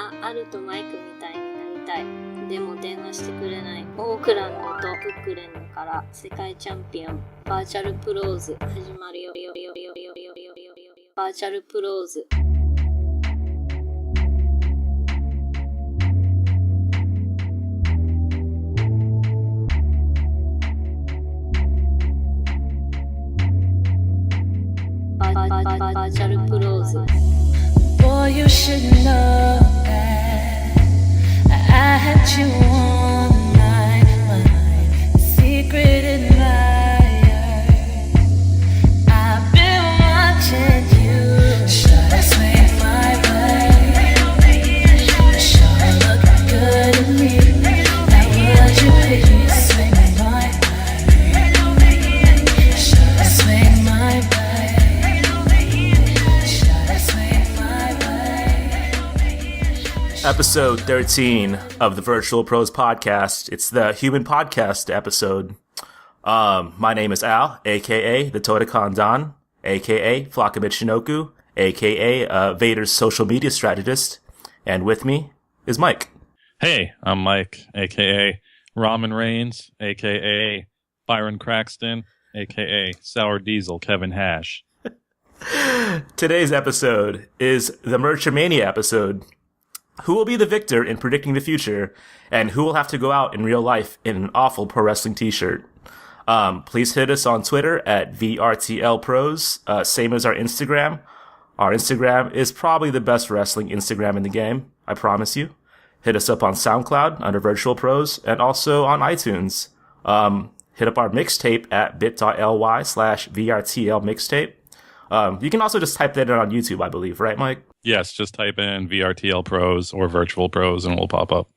なアルとマイクみたいになりたい。でも電話してくれない。オークランドとブックレンドから世界チャンピオンバーチャルプローズ始まるよ。バーチャルプローズ。バーチャルプローズ。Boy, you should know that I had you on my mind, secret admirer. I've been watching you. Should I swing my way? Sure look good to me. Now would you please swing my way? Should I swing my way? Episode 13 of the Virtual Pros podcast. It's the human podcast episode. My name is Al, aka the Todokan Don, aka Flakabit Shinoku, aka Vader's social media strategist, and with me is Mike. Hey, I'm Mike, aka Ramen Reigns, aka Byron Craxton, aka Sour Diesel Kevin Hash. Today's episode is the Merchamania episode. Who will be the victor in predicting the future, and who will have to go out in real life in an awful pro wrestling t-shirt? Please hit us on Twitter at VRTLPros, same as our Instagram. Our Instagram is probably the best wrestling Instagram in the game, I promise you. Hit us up on SoundCloud under Virtual Pros, and also on iTunes. Hit up our mixtape at bit.ly/VRTLmixtape. You can also just type that in on YouTube, I believe, right, Mike? Yes, just type in VRTL Pros or Virtual Pros and it will pop up.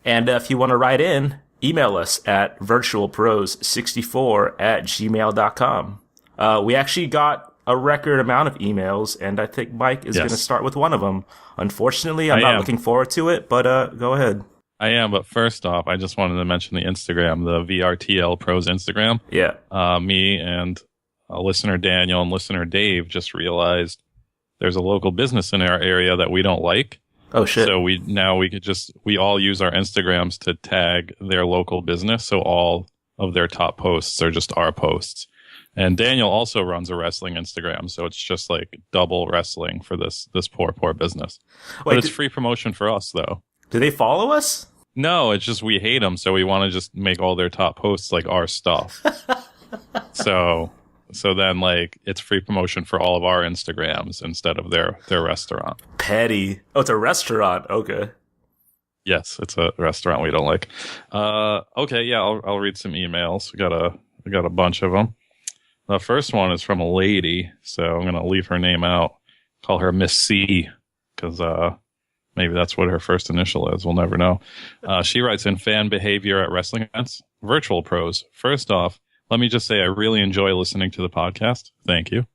And if you want to write in, email us at virtualpros64@gmail.com. We actually got a record amount of emails, and I think Mike is going to start with one of them. Unfortunately, I'm not looking forward to it, but go ahead. I am, but first off, I just wanted to mention the Instagram, the VRTL Pros Instagram. Yeah. Me and listener Daniel and listener Dave just realized there's a local business in our area that we don't like. Oh shit. So we all use our Instagrams to tag their local business. So all of their top posts are just our posts. And Daniel also runs a wrestling Instagram. So it's just like double wrestling for this poor business. But it's free promotion for us though. Do they follow us? No, it's just we hate them. So we want to just make all their top posts like our stuff. So then, like, it's free promotion for all of our Instagrams instead of their restaurant. Petty. Oh, it's a restaurant. Okay. Yes, it's a restaurant we don't like. Okay, yeah, I'll read some emails. We got a bunch of them. The first one is from a lady, so I'm gonna leave her name out. Call her Miss C, because maybe that's what her first initial is. We'll never know. She writes in fan behavior at wrestling events. Virtual Pros. First off, let me just say I really enjoy listening to the podcast. Thank you.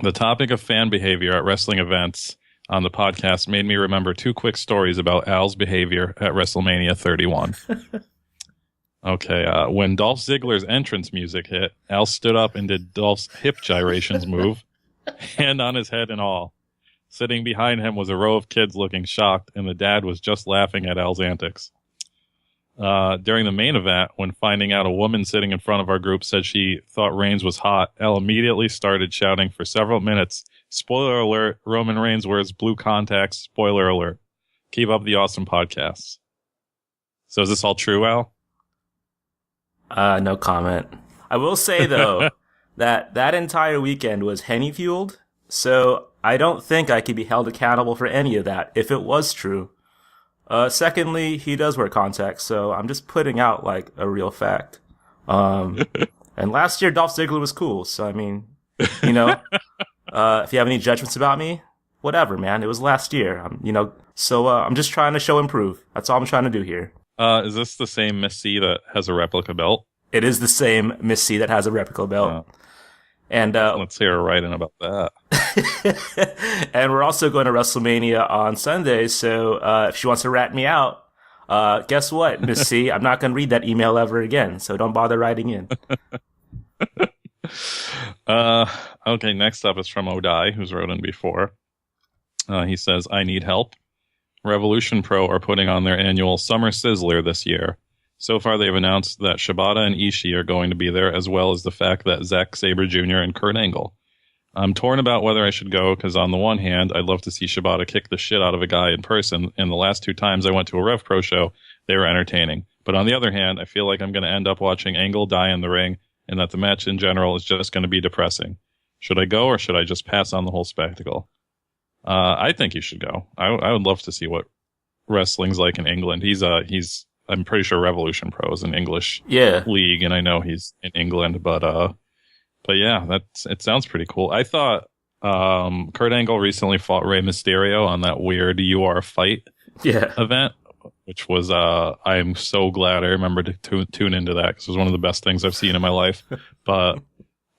The topic of fan behavior at wrestling events on the podcast made me remember two quick stories about Al's behavior at Wrestlemania 31. Okay, when Dolph Ziggler's entrance music hit, Al stood up and did Dolph's hip gyrations move, hand on his head and all. Sitting behind him was a row of kids looking shocked, and the dad was just laughing at Al's antics. During the main event, when finding out a woman sitting in front of our group said she thought Reigns was hot, Al immediately started shouting for several minutes, "Spoiler alert, Roman Reigns wears blue contacts, spoiler alert. Keep up the awesome podcasts." So is this all true, Al? No comment. I will say, though, that entire weekend was Henny-fueled, so I don't think I could be held accountable for any of that if it was true. Secondly, he does wear contacts, so I'm just putting out, like, a real fact. And last year, Dolph Ziggler was cool, so, I mean, you know, if you have any judgments about me, whatever, man. It was last year, so I'm just trying to show improve. That's all I'm trying to do here. Is this the same Miss C that has a replica belt? It is the same Miss C that has a replica belt. And let's hear her writing about that. And we're also going to WrestleMania on Sunday, so if she wants to rat me out, guess what, Miss C? I'm not going to read that email ever again, so don't bother writing in. Okay, next up is from Odai, who's wrote in before. He says, I need help. Revolution Pro are putting on their annual Summer Sizzler this year. So far, they've announced that Shibata and Ishii are going to be there, as well as the fact that Zack Sabre Jr. and Kurt Angle. I'm torn about whether I should go, because on the one hand, I'd love to see Shibata kick the shit out of a guy in person, and the last 2 times I went to a Rev Pro show, they were entertaining. But on the other hand, I feel like I'm going to end up watching Angle die in the ring, and that the match in general is just going to be depressing. Should I go, or should I just pass on the whole spectacle? I think you should go. I would love to see what wrestling's like in England. I'm pretty sure Revolution Pro is an English league, and I know he's in England, but yeah, it sounds pretty cool. I thought Kurt Angle recently fought Rey Mysterio on that weird You Are a Fight event, which was I'm so glad I remembered to tune into that, because it was one of the best things I've seen in my life. But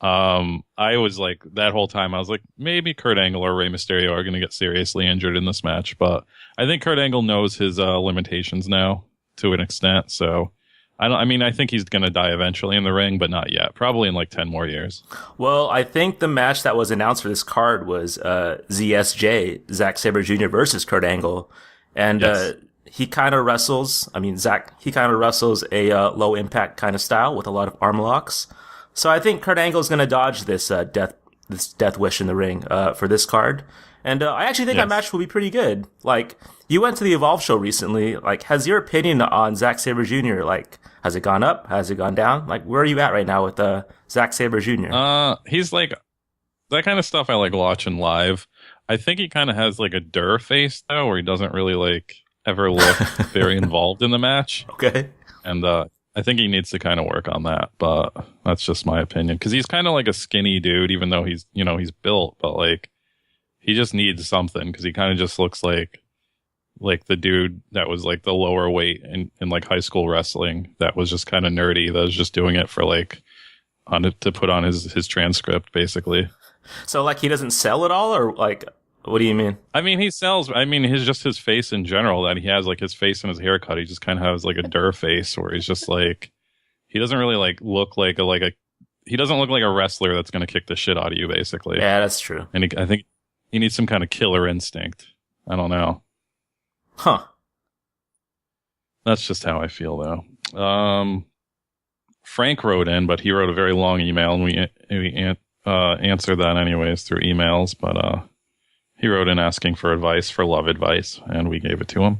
I was like, that whole time I was like, maybe Kurt Angle or Rey Mysterio are going to get seriously injured in this match, but I think Kurt Angle knows his limitations now to an extent. So I think he's going to die eventually in the ring, but not yet. Probably in like 10 more years. Well, I think the match that was announced for this card was ZSJ, Zack Sabre Jr. versus Kurt Angle. And he kind of wrestles, he kind of wrestles a low impact kind of style with a lot of arm locks. So I think Kurt Angle is going to dodge this death wish in the ring for this card. And I actually think that match will be pretty good. Like, you went to the Evolve show recently. Like, has your opinion on Zack Sabre Jr., like, has it gone up? Has it gone down? Like, where are you at right now with Zack Sabre Jr.? He's like, that kind of stuff I like watching live. I think he kind of has like a Durr face, though, where he doesn't really like ever look very involved in the match. Okay. And I think he needs to kind of work on that, but that's just my opinion. Because he's kind of like a skinny dude, even though he's built, but like, he just needs something, because he kind of just looks like the dude that was like the lower weight in like high school wrestling that was just kind of nerdy, that was just doing it for like to put on his transcript, basically. So like, he doesn't sell at all, or like, what do you mean? I mean, he sells. I mean, his face in general, that he has like his face and his haircut, he just kind of has like a Durr face, where he's just like, he doesn't really like look like he doesn't look like a wrestler that's going to kick the shit out of you, basically. Yeah, that's true. And I think he needs some kind of killer instinct. I don't know. Huh. That's just how I feel, though. Frank wrote in, but he wrote a very long email, and we answered that anyways through emails. But he wrote in asking for advice, for love advice, and we gave it to him.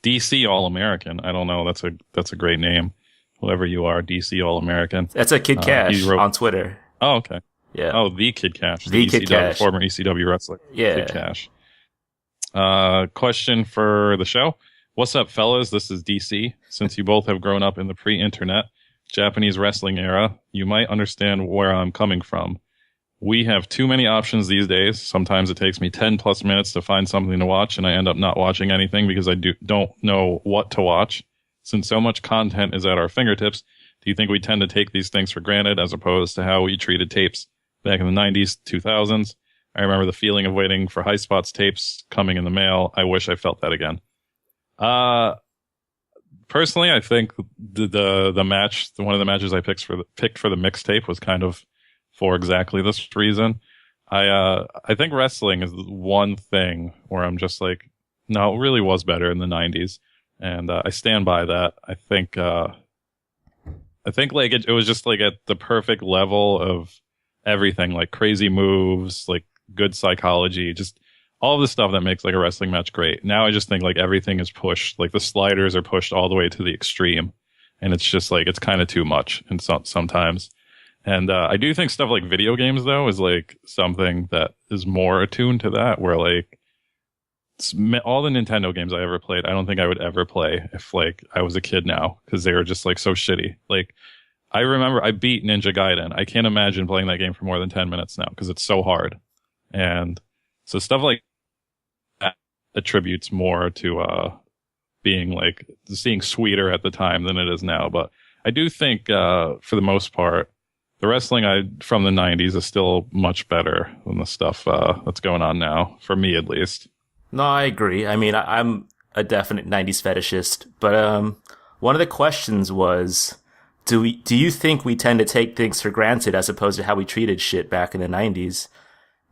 DC All-American. I don't know. That's a great name. Whoever you are, DC All-American. That's a Kid Cash on Twitter. Oh, okay. Yeah. Oh, the Kid Cash. The Kid Cash. Former ECW wrestler. Yeah. Kid Cash. Question for the show. What's up, fellas? This is DC. Since you both have grown up in the pre-internet Japanese wrestling era, you might understand where I'm coming from. We have too many options these days. Sometimes it takes me 10 plus minutes to find something to watch, and I end up not watching anything because I don't know what to watch. Since so much content is at our fingertips, do you think we tend to take these things for granted as opposed to how we treated tapes back in the 90s, 2000s? I remember the feeling of waiting for High Spots tapes coming in the mail. I wish I felt that again. Personally, I think the match, one of the matches I picked for the mixtape was kind of for exactly this reason. I think wrestling is one thing where I'm just like, no, it really was better in the 90s. And I stand by that. I think like it was just like at the perfect level of everything, like crazy moves, like good psychology, just all of the stuff that makes like a wrestling match great. Now I just think like everything is pushed, like the sliders are pushed all the way to the extreme, and it's just like it's kind of too much and sometimes. And I do think stuff like video games though is like something that is more attuned to that, where like all the Nintendo games I ever played, I don't think I would ever play if like I was a kid now, because they were just like so shitty. Like I remember I beat Ninja Gaiden. I can't imagine playing that game for more than 10 minutes now because it's so hard. And so stuff like that attributes more to being like seeing sweeter at the time than it is now. But I do think for the most part, the wrestling from the 90s is still much better than the stuff that's going on now, for me at least. No, I agree. I mean, I'm a definite 90s fetishist, but one of the questions was, do you think we tend to take things for granted as opposed to how we treated shit back in the 90s?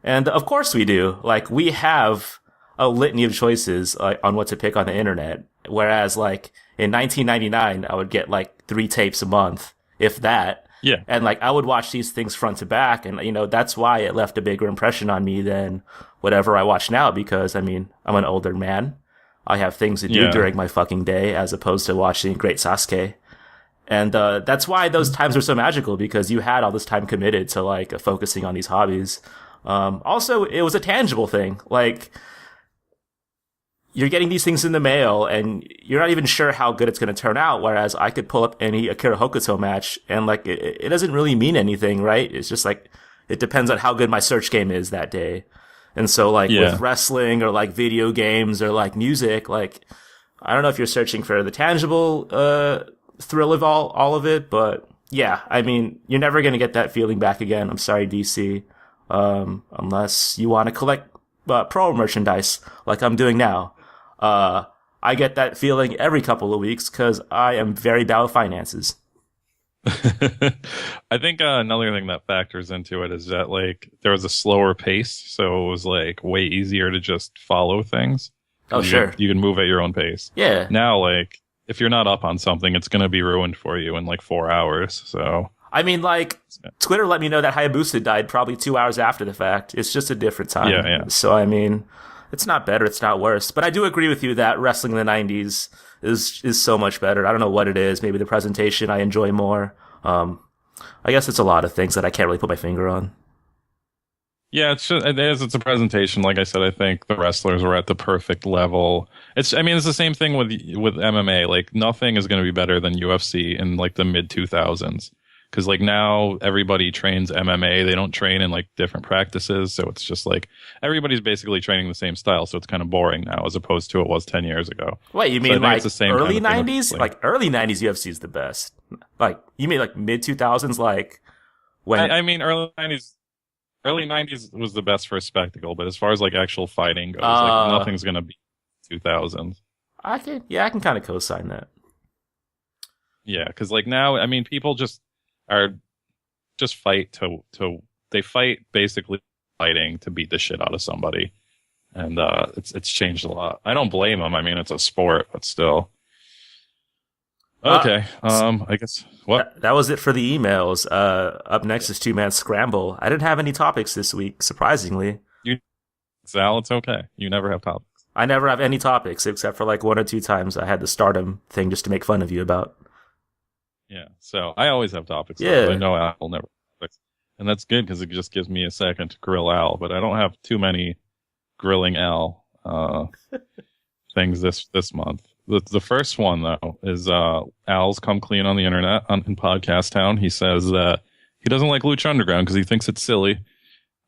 And of course we do. Like, we have a litany of choices on what to pick on the internet. Whereas, like, in 1999, I would get, like, 3 tapes a month, if that. Yeah. And, like, I would watch these things front to back. And, you know, that's why it left a bigger impression on me than whatever I watch now. Because, I mean, I'm an older man. I have things to do during my fucking day as opposed to watching Great Sasuke. And that's why those times were so magical, because you had all this time committed to, like, focusing on these hobbies. Also, it was a tangible thing. Like, you're getting these things in the mail, and you're not even sure how good it's going to turn out, whereas I could pull up any Akira Hokuto match, and, like, it doesn't really mean anything, right? It's just, like, it depends on how good my search game is that day. And so, like, with wrestling or, like, video games or, like, music, like, I don't know if you're searching for the tangible thrill of all of it, but, yeah, I mean, you're never going to get that feeling back again. I'm sorry, DC. Unless you want to collect pro merchandise like I'm doing now. I get that feeling every couple of weeks because I am very bad with finances. I think another thing that factors into it is that, like, there was a slower pace, so it was, like, way easier to just follow things. Oh, sure. You can move at your own pace. Yeah. Now, like, if you're not up on something, it's going to be ruined for you in, like, 4 hours, so... I mean, like, Twitter let me know that Hayabusa died probably 2 hours after the fact. It's just a different time. Yeah. So, I mean, it's not better, it's not worse. But I do agree with you that wrestling in the 90s is so much better. I don't know what it is. Maybe the presentation I enjoy more. I guess it's a lot of things that I can't really put my finger on. Yeah, it's a presentation. Like I said, I think the wrestlers were at the perfect level. It's the same thing with MMA. Like, nothing is going to be better than UFC in, like, the mid 2000s. Because, like, now everybody trains MMA. They don't train in, like, different practices. So it's just, like, everybody's basically training the same style. So it's kind of boring now as opposed to it was 10 years ago. Wait, you mean, like, the same early kind of 90s? Like, early 90s UFC is the best. Like, you mean, like, mid 2000s? Like, when... I mean, early 90s was the best for a spectacle. But as far as, like, actual fighting goes, like, nothing's going to be 2000s. I can kind of co-sign that. Yeah, because, like, now, I mean, people just fight they fight basically fighting to beat the shit out of somebody, and it's changed a lot. I don't blame them. I mean, it's a sport, but still. Okay, I guess what that was it for the emails. Up next is 2-Man Scramble. I didn't have any topics this week, surprisingly. Sal, it's okay. You never have topics. I never have any topics except for, like, 1 or 2 times I had the Stardom thing just to make fun of you about. Yeah, so I always have topics. Yeah. I know Al will never have topics. And that's good because it just gives me a second to grill Al, but I don't have too many grilling Al things this month. The first one, though, is Al's come clean on the internet in Podcast Town. He says that he doesn't like Lucha Underground because he thinks it's silly.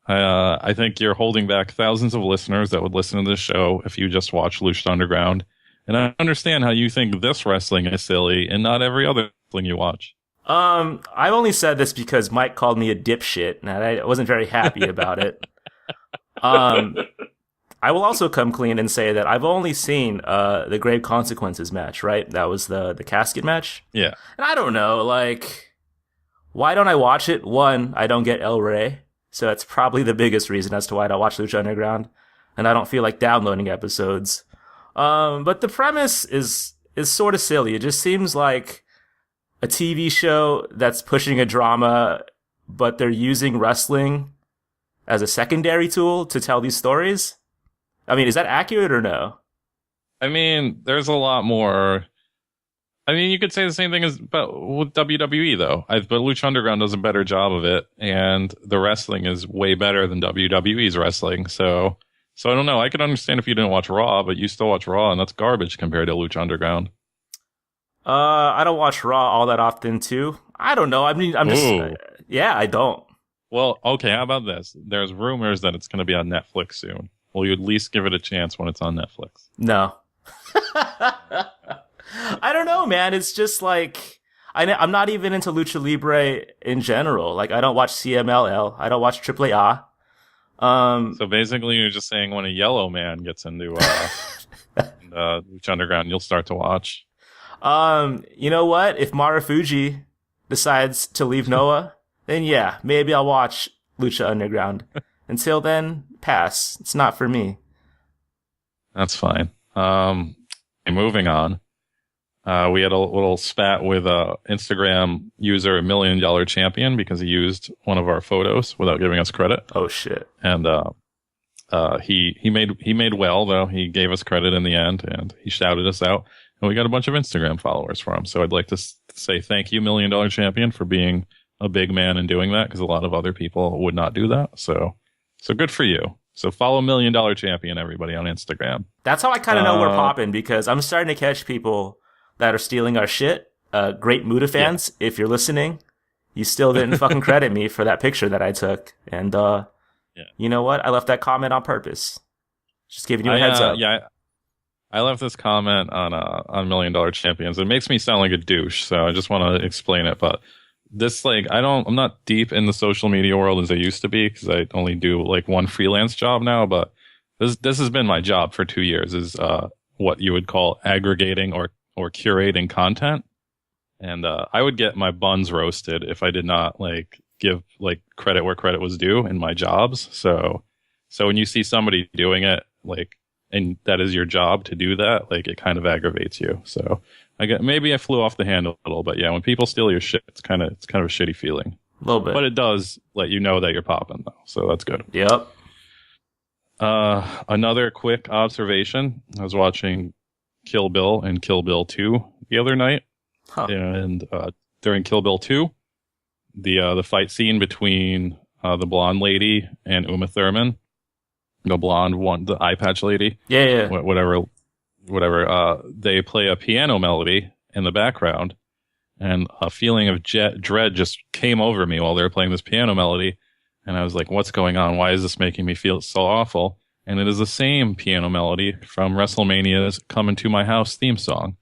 I think you're holding back thousands of listeners that would listen to this show if you just watch Lucha Underground. And I understand how you think this wrestling is silly and not every other wrestling you watch. I only said this because Mike called me a dipshit, and I wasn't very happy about it. I will also come clean and say that I've only seen the Grave Consequences match, right? That was the casket match. Yeah. And I don't know, like, why don't I watch it? One, I don't get El Rey, so that's probably the biggest reason as to why I don't watch Lucha Underground, and I don't feel like downloading episodes. But the premise is sort of silly. It just seems like a TV show that's pushing a drama, but they're using wrestling as a secondary tool to tell these stories. I mean, is that accurate or no? I mean, there's a lot more. I mean, you could say the same thing with WWE, though. But Lucha Underground does a better job of it, and the wrestling is way better than WWE's wrestling. So I don't know. I could understand if you didn't watch Raw, but you still watch Raw, and that's garbage compared to Lucha Underground. I don't watch Raw all that often, too. I don't know. I mean, I'm just... yeah, I don't. Well, okay, how about this? There's rumors that it's going to be on Netflix soon. Will you at least give it a chance when it's on Netflix? No. I don't know, man. It's just like... I'm not even into Lucha Libre in general. Like, I don't watch CMLL. I don't watch AAA. So basically, you're just saying when a yellow man gets into Lucha Underground, you'll start to watch. You know what? If Marufuji decides to leave Noah, then yeah, maybe I'll watch Lucha Underground. until then, pass. It's not for me. That's fine. And moving on. We had a little spat with Instagram user $1 Million Champion because he used one of our photos without giving us credit. Oh shit! And he made well, though. He gave us credit in the end, and he shouted us out, and we got a bunch of Instagram followers for him. So I'd like to say thank you, $1 Million Champion, for being a big man and doing that, because a lot of other people would not do that. So good for you. So follow $1 Million Champion, everybody, on Instagram. That's how I kind of know we're popping, because I'm starting to catch people that are stealing our shit. Great Muda fans, if you're listening, you still didn't fucking credit me for that picture that I took. And you know what? I left that comment on purpose. Just giving you a heads up. Yeah, I left this comment on $1 Million Champions. It makes me sound like a douche, so I just want to explain it. But this, like, I'm not deep in the social media world as I used to be, because I only do like one freelance job now. But this has been my job for 2 years, is what you would call aggregating or curating content. And I would get my buns roasted if I did not like give like credit where credit was due in my jobs. So when you see somebody doing it, like, and that is your job to do that, like, it kind of aggravates you. So maybe I flew off the handle a little, but yeah, when people steal your shit, it's kind of a shitty feeling. A little bit. But it does let you know that you're popping, though. So that's good. Yep. Another quick observation. I was watching Kill Bill and Kill Bill 2 the other night. Huh. And during Kill Bill 2, the fight scene between the blonde lady and Uma Thurman, the blonde one, the eye patch lady, whatever, they play a piano melody in the background, and a feeling of dread just came over me while they were playing this piano melody, and I was like, what's going on? Why is this making me feel so awful? And it is the same piano melody from WrestleMania's "Come Into My House" theme song.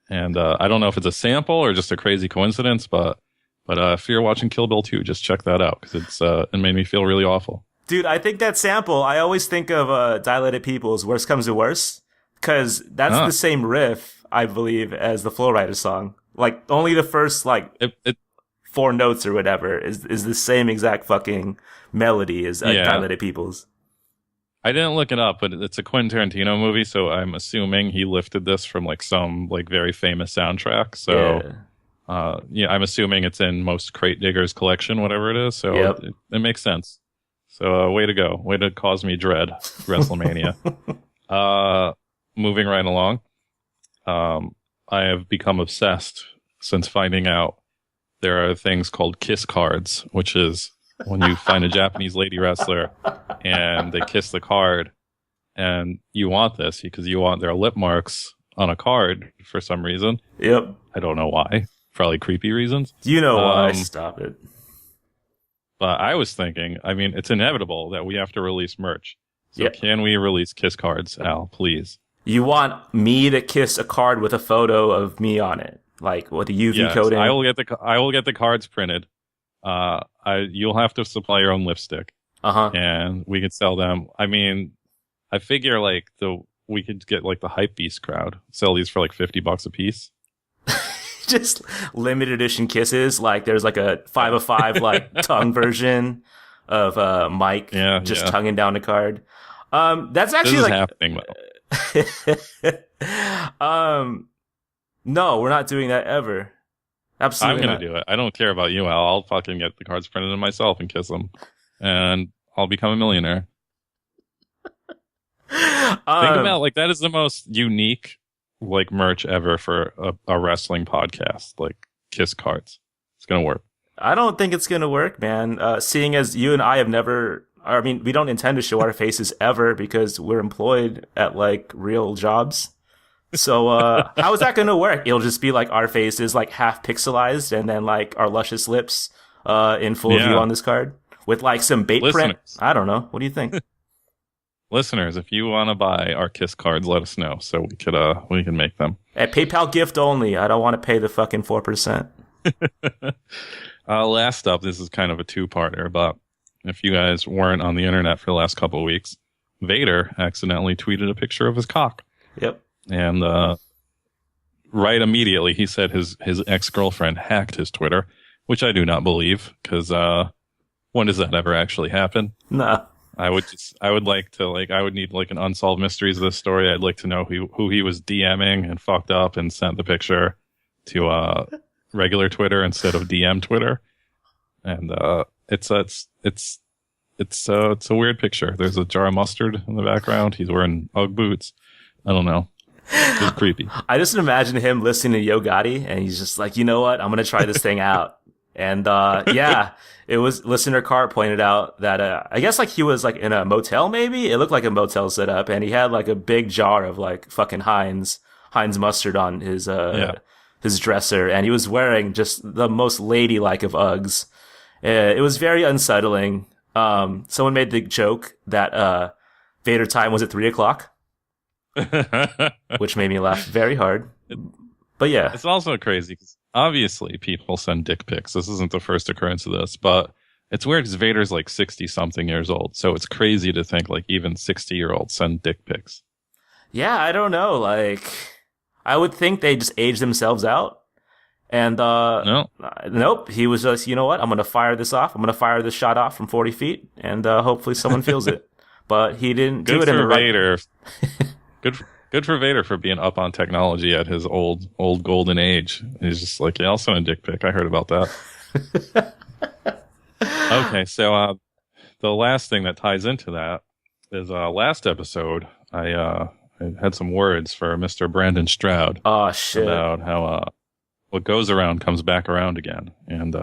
And I don't know if it's a sample or just a crazy coincidence, but if you're watching Kill Bill 2, just check that out, because it made me feel really awful. Dude, I think that sample, I always think of Dilated People's Worst Comes to Worst, because that's the same riff, I believe, as the Flow Rider song. Like, only the first, like, 4 notes or whatever is the same exact fucking melody as Dilated People's. I didn't look it up, but it's a Quentin Tarantino movie, so I'm assuming he lifted this from like some like very famous soundtrack. So, I'm assuming it's in most Crate Diggers collection, whatever it is. So it makes sense. So way to go, way to cause me dread, WrestleMania. Moving right along, I have become obsessed since finding out there are things called kiss cards, which is when you find a Japanese lady wrestler and they kiss the card, and you want this because you want their lip marks on a card for some reason. Yep. I don't know why. Probably creepy reasons. You know why. Stop it. But I was thinking, I mean, it's inevitable that we have to release merch. So can we release kiss cards, Al, please? You want me to kiss a card with a photo of me on it? Like with a UV coating? I will get the cards printed. You'll have to supply your own lipstick. And we could sell them. I mean, I figure like we could get like the hype beast crowd, sell these for like $50 a piece. Just limited edition kisses. Like there's like a 5 of 5 like tongue version of Mike tonguing down the card. That's actually this is like happening. No, we're not doing that ever. Absolutely, I'm gonna do it. I don't care about you, Al. I'll fucking get the cards printed in myself and kiss them, and I'll become a millionaire. Think about like that is the most unique like merch ever for a wrestling podcast. Like kiss cards, it's gonna work. I don't think it's gonna work, man. Seeing as you and I have never, I mean, we don't intend to show our faces ever because we're employed at like real jobs. So how is that going to work? It'll just be like our faces like half pixelized and then like our luscious lips in full view on this card with like some bait print. I don't know. What do you think? Listeners, if you want to buy our kiss cards, let us know so we can make them. At PayPal gift only. I don't want to pay the fucking 4%. Last up, this is kind of a two-parter, but if you guys weren't on the internet for the last couple of weeks, Vader accidentally tweeted a picture of his cock. Yep. And right immediately, he said his ex-girlfriend hacked his Twitter, which I do not believe, because when does that ever actually happen? Nah. I would like to I would need like an unsolved mysteries of this story. I'd like to know who he was DMing and fucked up and sent the picture to regular Twitter instead of DM Twitter. And it's a weird picture. There's a jar of mustard in the background. He's wearing Ugg boots. I don't know. It's creepy. I just imagine him listening to Yo Gotti, and he's just like, you know what? I'm gonna try this thing out. And yeah, it was listener Cart pointed out that I guess like he was like in a motel. Maybe it looked like a motel setup, and he had like a big jar of like fucking Heinz mustard on his dresser, and he was wearing just the most ladylike of Uggs. It was very unsettling. Someone made the joke that Vader time was at 3:00, which made me laugh very hard. But yeah, it's also crazy because obviously people send dick pics. This isn't the first occurrence of this, but it's weird because Vader's like 60-something years old, so it's crazy to think like even 60-year-olds send dick pics. Yeah, I don't know. Like, I would think they just age themselves out. And nope. He was just, you know what? I'm gonna fire this off. I'm gonna fire this shot off from 40 feet, and hopefully someone feels it. But he didn't do it in the Vader. Good for Vader for being up on technology at his old golden age. He's just like, yeah, I'll send a dick pic. I heard about that. Okay, so the last thing that ties into that is last episode I had some words for Mr. Brandon Stroud. Oh shit! About how what goes around comes back around again, and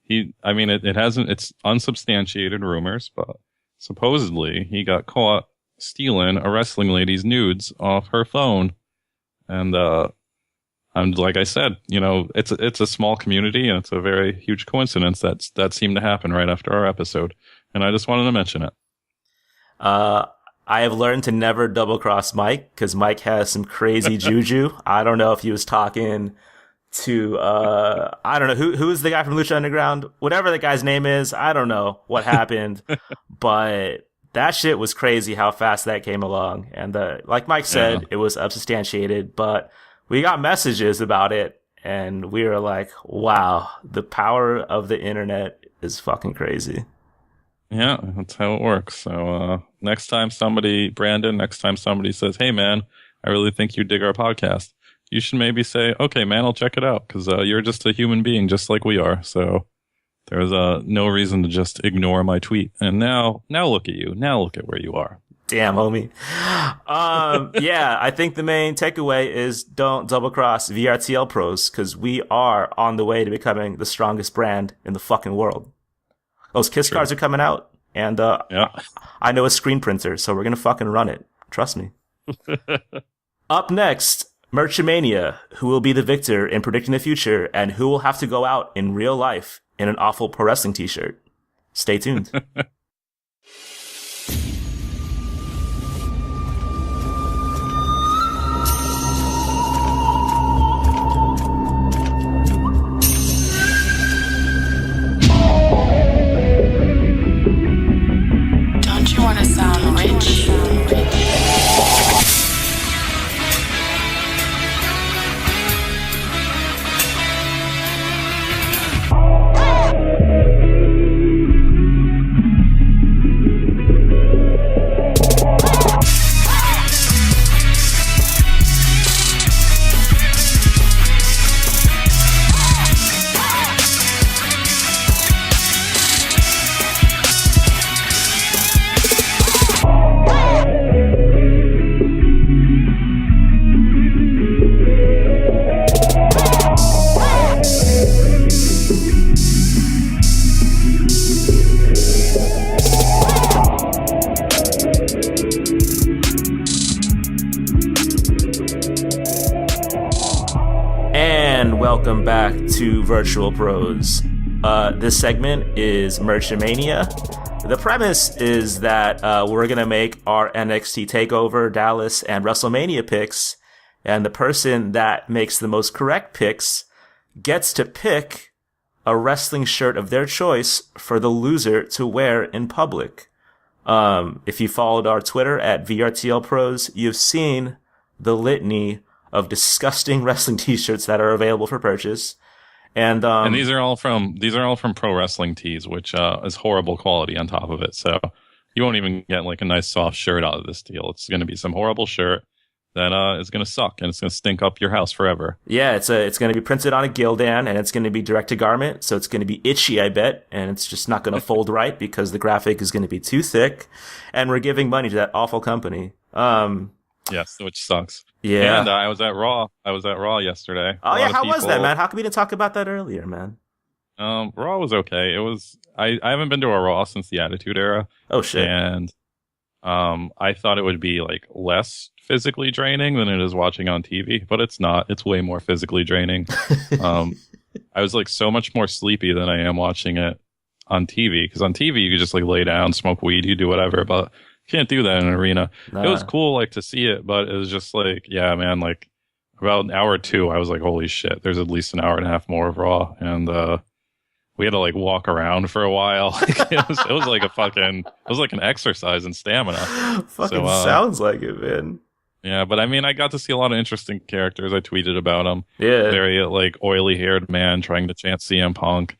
it's unsubstantiated rumors, but supposedly he got caught stealing a wrestling lady's nudes off her phone. And like I said, you know, it's a small community, and it's a very huge coincidence that seemed to happen right after our episode. And I just wanted to mention it. I have learned to never double cross Mike, because Mike has some crazy juju. I don't know if he was talking to I don't know who is the guy from Lucha Underground, whatever the guy's name is. I don't know what happened, but that shit was crazy how fast that came along. And like Mike said, It was unsubstantiated, but we got messages about it, and we were like, wow, the power of the internet is fucking crazy. Yeah, that's how it works. So next time somebody says, hey man, I really think you dig our podcast, you should maybe say, okay man, I'll check it out, because you're just a human being just like we are. So there's no reason to just ignore my tweet. And now look at you. Now look at where you are. Damn, homie. Yeah, I think the main takeaway is don't double cross VRTL pros, because we are on the way to becoming the strongest brand in the fucking world. Those Kiss cards are coming out, and I know a screen printer, so we're going to fucking run it. Trust me. Up next, Merchamania, who will be the victor in predicting the future, and who will have to go out in real life in an awful pro wrestling t-shirt. Stay tuned. Don't you want to sound rich? Welcome back to Virtual Pros. This segment is Merchamania. The premise is that we're going to make our NXT TakeOver, Dallas, and WrestleMania picks, and the person that makes the most correct picks gets to pick a wrestling shirt of their choice for the loser to wear in public. If you followed our Twitter at VRTL Pros, you've seen the litany of disgusting wrestling t-shirts that are available for purchase. And these are all from Pro Wrestling Tees, which is horrible quality on top of it. So You won't even get like a nice soft shirt out of this deal. It's going to be some horrible shirt that is going to suck and it's going to stink up your house forever. Yeah, it's going to be printed on a Gildan and it's going to be direct to garment, so it's going to be itchy, I bet, and it's just not going to fold right because the graphic is going to be too thick, and we're giving money to that awful company. Yes, which sucks. Yeah. And I was at Raw. Yesterday. Oh yeah, how was that, man? How come we didn't talk about that earlier, man? Raw was okay. It was. I haven't been to a Raw since the Attitude Era. Oh shit. And I thought it would be like less physically draining than it is watching on TV, but it's not. It's way more physically draining. I was like so much more sleepy than I am watching it on TV, because on TV you could just like lay down, smoke weed, you do whatever, but you can't do that in an arena. Nah. It was cool like to see it, but it was just like, yeah, man, like about an hour or two, I was like, holy shit, there's at least an hour and a half more of Raw, and we had to like walk around for a while. it was like it was like an exercise in stamina. Fucking sounds like it, man. Yeah, but I mean, I got to see a lot of interesting characters. I tweeted about him. Yeah. Very like oily haired man trying to chant CM Punk.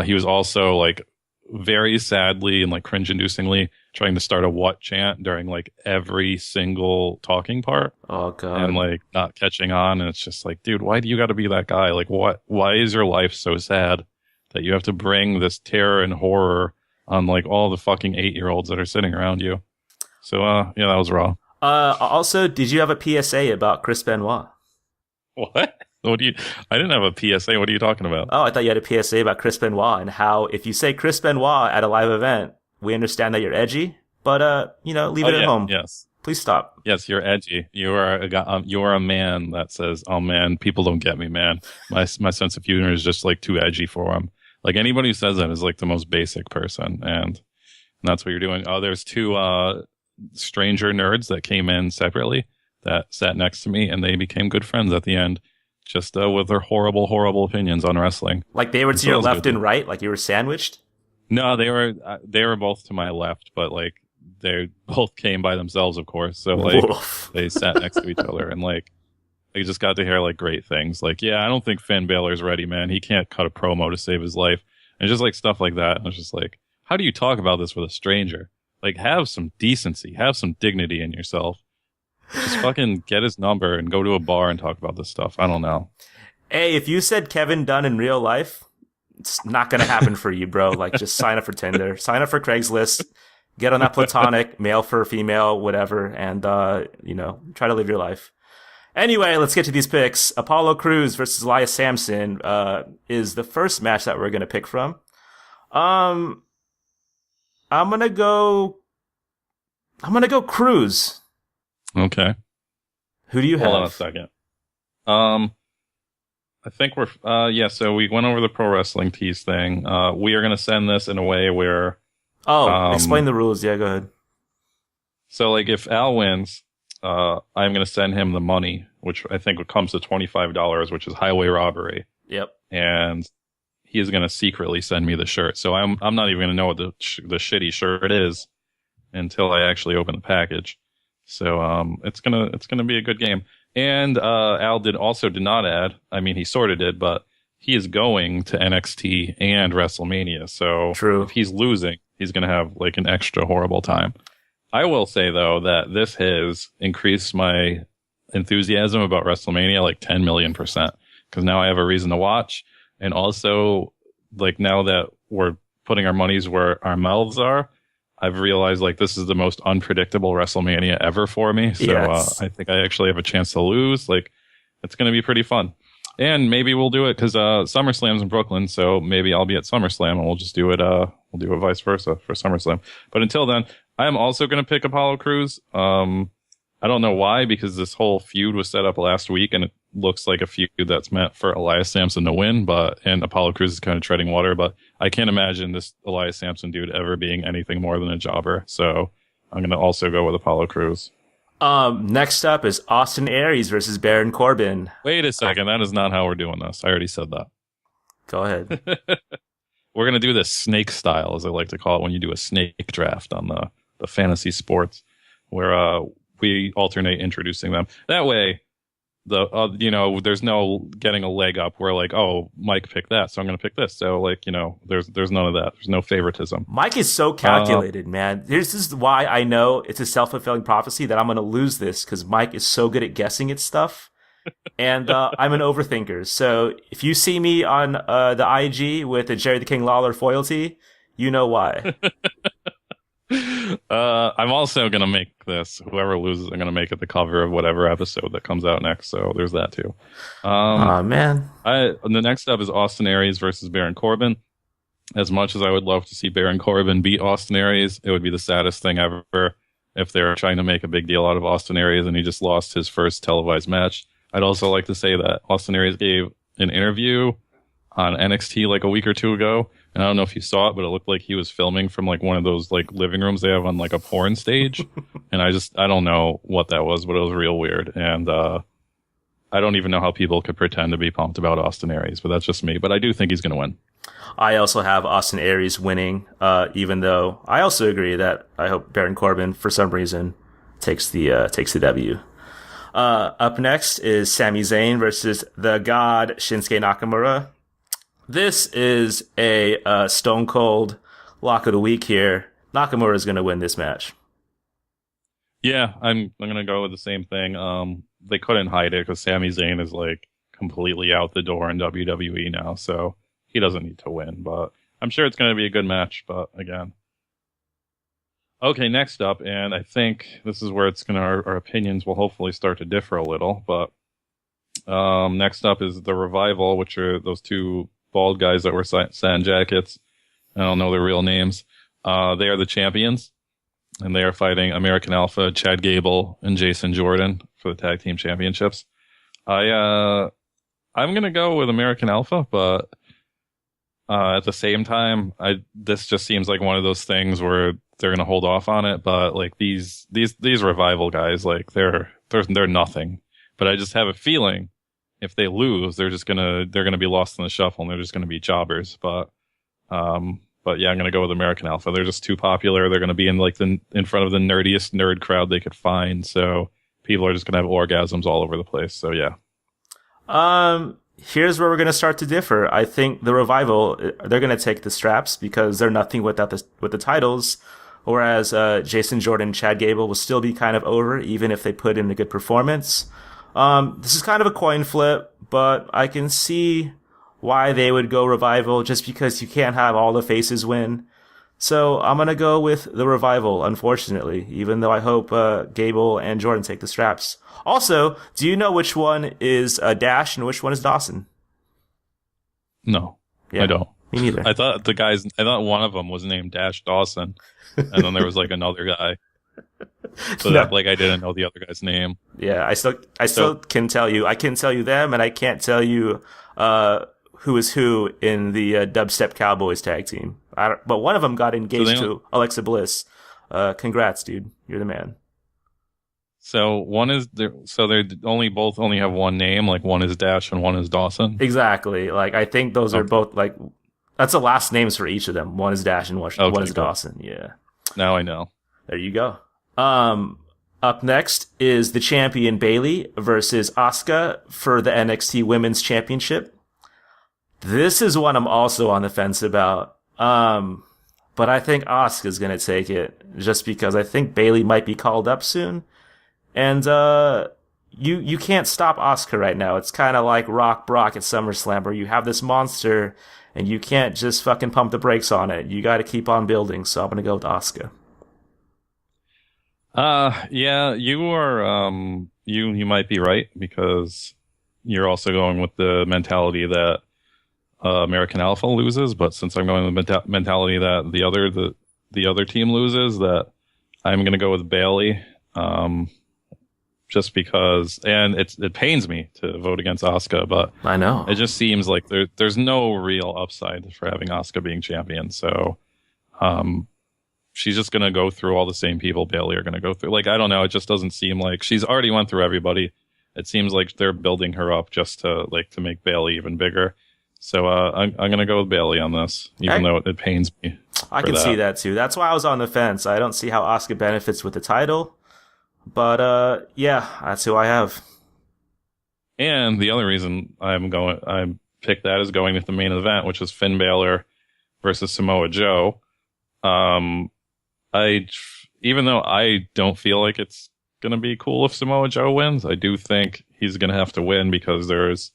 He was also like very sadly and like cringe inducingly trying to start a what chant during like every single talking part. Oh god. And like not catching on. And it's just like, dude, why do you got to be that guy? Like why is your life so sad that you have to bring this terror and horror on like all the fucking 8-year-olds that are sitting around you? So yeah, that was Raw. Also, did you have a PSA about Chris Benoit? What? I didn't have a PSA. What are you talking about? Oh, I thought you had a PSA about Chris Benoit and how if you say Chris Benoit at a live event, we understand that you're edgy, but leave it at home. Yes. Please stop. Yes, you're edgy. You are a man that says, "Oh man, people don't get me, man. My sense of humor is just like too edgy for them." Like anybody who says that is like the most basic person, and that's what you're doing. Oh, there's two stranger nerds that came in separately that sat next to me, and they became good friends at the end, just with their horrible opinions on wrestling. Like they were to your left and right, like you were sandwiched? No, they were both to my left, but like they both came by themselves, of course. So like they sat next to each other, and like they just got to hear like great things. Like, yeah, I don't think Finn Balor's ready, man. He can't cut a promo to save his life, and just like stuff like that. And it's just like, how do you talk about this with a stranger? Like, have some decency, have some dignity in yourself. Just fucking get his number and go to a bar and talk about this stuff. I don't know. Hey, if you said Kevin Dunn in real life, it's not going to happen for you, bro. Like, just sign up for Tinder, sign up for Craigslist, get on that platonic, male for female, whatever, and, try to live your life. Anyway, let's get to these picks. Apollo Crews versus Elias Sampson is the first match that we're going to pick from. I'm gonna go Cruz. Okay. Who do you have? Hold on a second. I think we're so we went over the pro wrestling tees thing. We are gonna send this in a way where explain the rules. Yeah, go ahead. So like if Al wins, I'm gonna send him the money, which I think comes to $25, which is highway robbery. Yep. And he is going to secretly send me the shirt. So I'm not even going to know what the shitty shirt is until I actually open the package. So it's gonna be a good game. And Al did not add. I mean, he sort of did, but he is going to NXT and WrestleMania. So true. If he's losing, he's going to have like an extra horrible time. I will say though that this has increased my enthusiasm about WrestleMania like 10 million %, because now I have a reason to watch. And also, like, now that we're putting our monies where our mouths are, I've realized, like, this is the most unpredictable WrestleMania ever for me. So yes. I think I actually have a chance to lose. Like, it's going to be pretty fun. And maybe we'll do it because SummerSlam's in Brooklyn. So maybe I'll be at SummerSlam and we'll just do it. We'll do it vice versa for SummerSlam. But until then, I am also going to pick Apollo Crews. I don't know why, because this whole feud was set up last week and it looks like a feud that's meant for Elias Sampson to win, and Apollo Crews is kind of treading water, but I can't imagine this Elias Sampson dude ever being anything more than a jobber. So I'm going to also go with Apollo Crews. Next up is Austin Aries versus Baron Corbin. Wait a second. That is not how we're doing this. I already said that. Go ahead. We're going to do this snake style, as I like to call it, when you do a snake draft on the fantasy sports, where we alternate introducing them. That way, there's no getting a leg up where like, oh, Mike picked that, so I'm going to pick this. So like, there's none of that. There's no favoritism. Mike is so calculated, man. This is why I know it's a self-fulfilling prophecy that I'm going to lose this, because Mike is so good at guessing at stuff. And I'm an overthinker. So if you see me on the IG with a Jerry the King Lawler foilty, you know why. I'm also going to make this. Whoever loses, I'm going to make it the cover of whatever episode that comes out next. So there's that too. Man. The next up is Austin Aries versus Baron Corbin. As much as I would love to see Baron Corbin beat Austin Aries, it would be the saddest thing ever if they're trying to make a big deal out of Austin Aries and he just lost his first televised match. I'd also like to say that Austin Aries gave an interview on NXT like a week or two ago. And I don't know if you saw it, but it looked like he was filming from like one of those like living rooms they have on like a porn stage. And I don't know what that was, but it was real weird. And I don't even know how people could pretend to be pumped about Austin Aries, but that's just me. But I do think he's going to win. I also have Austin Aries winning, even though I also agree that I hope Baron Corbin, for some reason, takes the W. Up next is Sami Zayn versus the God Shinsuke Nakamura. This is a Stone Cold lock of the week here. Nakamura is going to win this match. Yeah, I'm going to go with the same thing. They couldn't hide it because Sami Zayn is like completely out the door in WWE now, so he doesn't need to win. But I'm sure it's going to be a good match. But again. Okay, next up, and I think this is where our opinions will hopefully start to differ a little, but next up is the Revival, which are those two bald guys that were Sand Jackets. I don't know their real names. They are the champions, and they are fighting American Alpha, Chad Gable, and Jason Jordan for the tag team championships. I'm going to go with American Alpha, but at the same time, this just seems like one of those things where they're going to hold off on it, but like these Revival guys, like they're nothing. But I just have a feeling if they lose, they're going to be lost in the shuffle and they're just going to be jobbers. But yeah, I'm going to go with American Alpha. They're just too popular. They're going to be in front of the nerdiest nerd crowd they could find. So people are just going to have orgasms all over the place. So yeah. Here's where we're going to start to differ. I think the Revival, they're going to take the straps because they're nothing without with the titles. Whereas Jason Jordan and Chad Gable will still be kind of over, even if they put in a good performance. This is kind of a coin flip, but I can see why they would go Revival, just because you can't have all the faces win. So I'm going to go with the Revival, unfortunately, even though I hope Gable and Jordan take the straps. Also, do you know which one is Dash and which one is Dawson? No, yeah, I don't. Me neither. I thought one of them was named Dash Dawson, and then there was like another guy. So No. that like I didn't know the other guy's name. Yeah, I still can tell you. I can tell you them, and I can't tell you who is who in the Dubstep Cowboys tag team. But one of them got engaged to Alexa Bliss. Congrats, dude. You're the man. So one is there. So they both only have one name. Like one is Dash and one is Dawson. Exactly. Like I think those are both like that's the last names for each of them. One is Dash and one is Dawson. Yeah. Now I know. There you go. Up next is the champion Bayley versus Asuka for the NXT Women's Championship. This is one I'm also on the fence about. But I think Asuka's gonna take it just because I think Bayley might be called up soon. And you can't stop Asuka right now. It's kind of like Rock Brock at SummerSlam, where you have this monster and you can't just fucking pump the brakes on it. You got to keep on building. So I'm gonna go with Asuka. Yeah, you are. You might be right because you're also going with the mentality that American Alpha loses. But since I'm going with the mentality that the other team loses, that I'm going to go with Bayley. Just because, and it pains me to vote against Asuka, but I know it just seems like there's no real upside for having Asuka being champion. So, she's just gonna go through all the same people Bayley are gonna go through. Like I don't know, it just doesn't seem like she's already went through everybody. It seems like they're building her up just to make Bayley even bigger. So I'm gonna go with Bayley on this, even though it pains me. I can see that too. That's why I was on the fence. I don't see how Asuka benefits with the title. But, yeah, that's who I have. And the other reason I picked that is going with the main event, which is Finn Balor versus Samoa Joe. Even though I don't feel like it's going to be cool if Samoa Joe wins, I do think he's going to have to win because there's